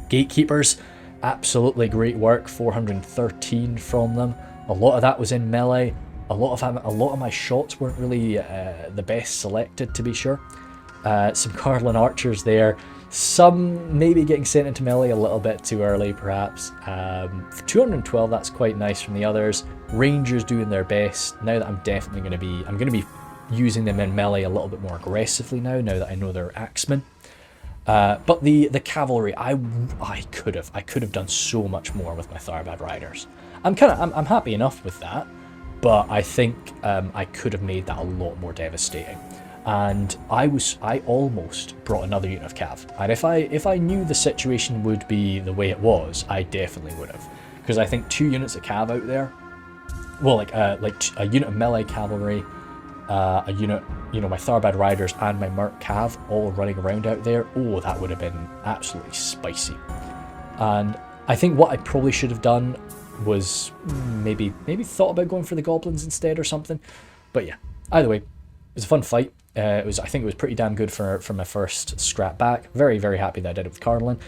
Gatekeepers, absolutely great work. 413 from them. A lot of that was in melee. A lot of my shots weren't really the best selected, to be sure. Some Cardolan archers there. Some maybe getting sent into melee a little bit too early, perhaps. 212, that's quite nice from the others. Rangers doing their best. Now that I'm definitely going to be using them in melee a little bit more aggressively now that I know they're axemen. But the cavalry, I could have done so much more with my Tharbad riders. I'm happy enough with that, but I think I could have made that a lot more devastating. And I almost brought another unit of cav, and if I knew the situation would be the way it was, I definitely would have, because I think 2 units of cav out there, well, like a unit of melee cavalry, a unit, you know, my Tharbad riders and my Merc cav all running around out there, oh, that would have been absolutely spicy. And I think what I probably should have done was maybe thought about going for the goblins instead or something, but yeah, either way, it was a fun fight. I think it was pretty damn good for my first scrap back. Very, very happy that I did it with Cardolan.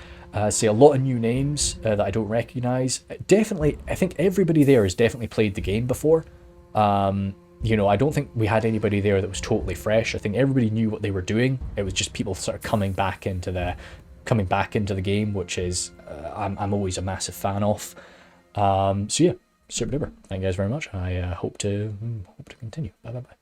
See a lot of new names that I don't recognise. Definitely, I think everybody there has definitely played the game before. You know, I don't think we had anybody there that was totally fresh. I think everybody knew what they were doing. It was just people sort of coming back into the game, which is I'm always a massive fan of. So yeah, super duper. Thank you guys very much. I hope to continue. Bye bye bye.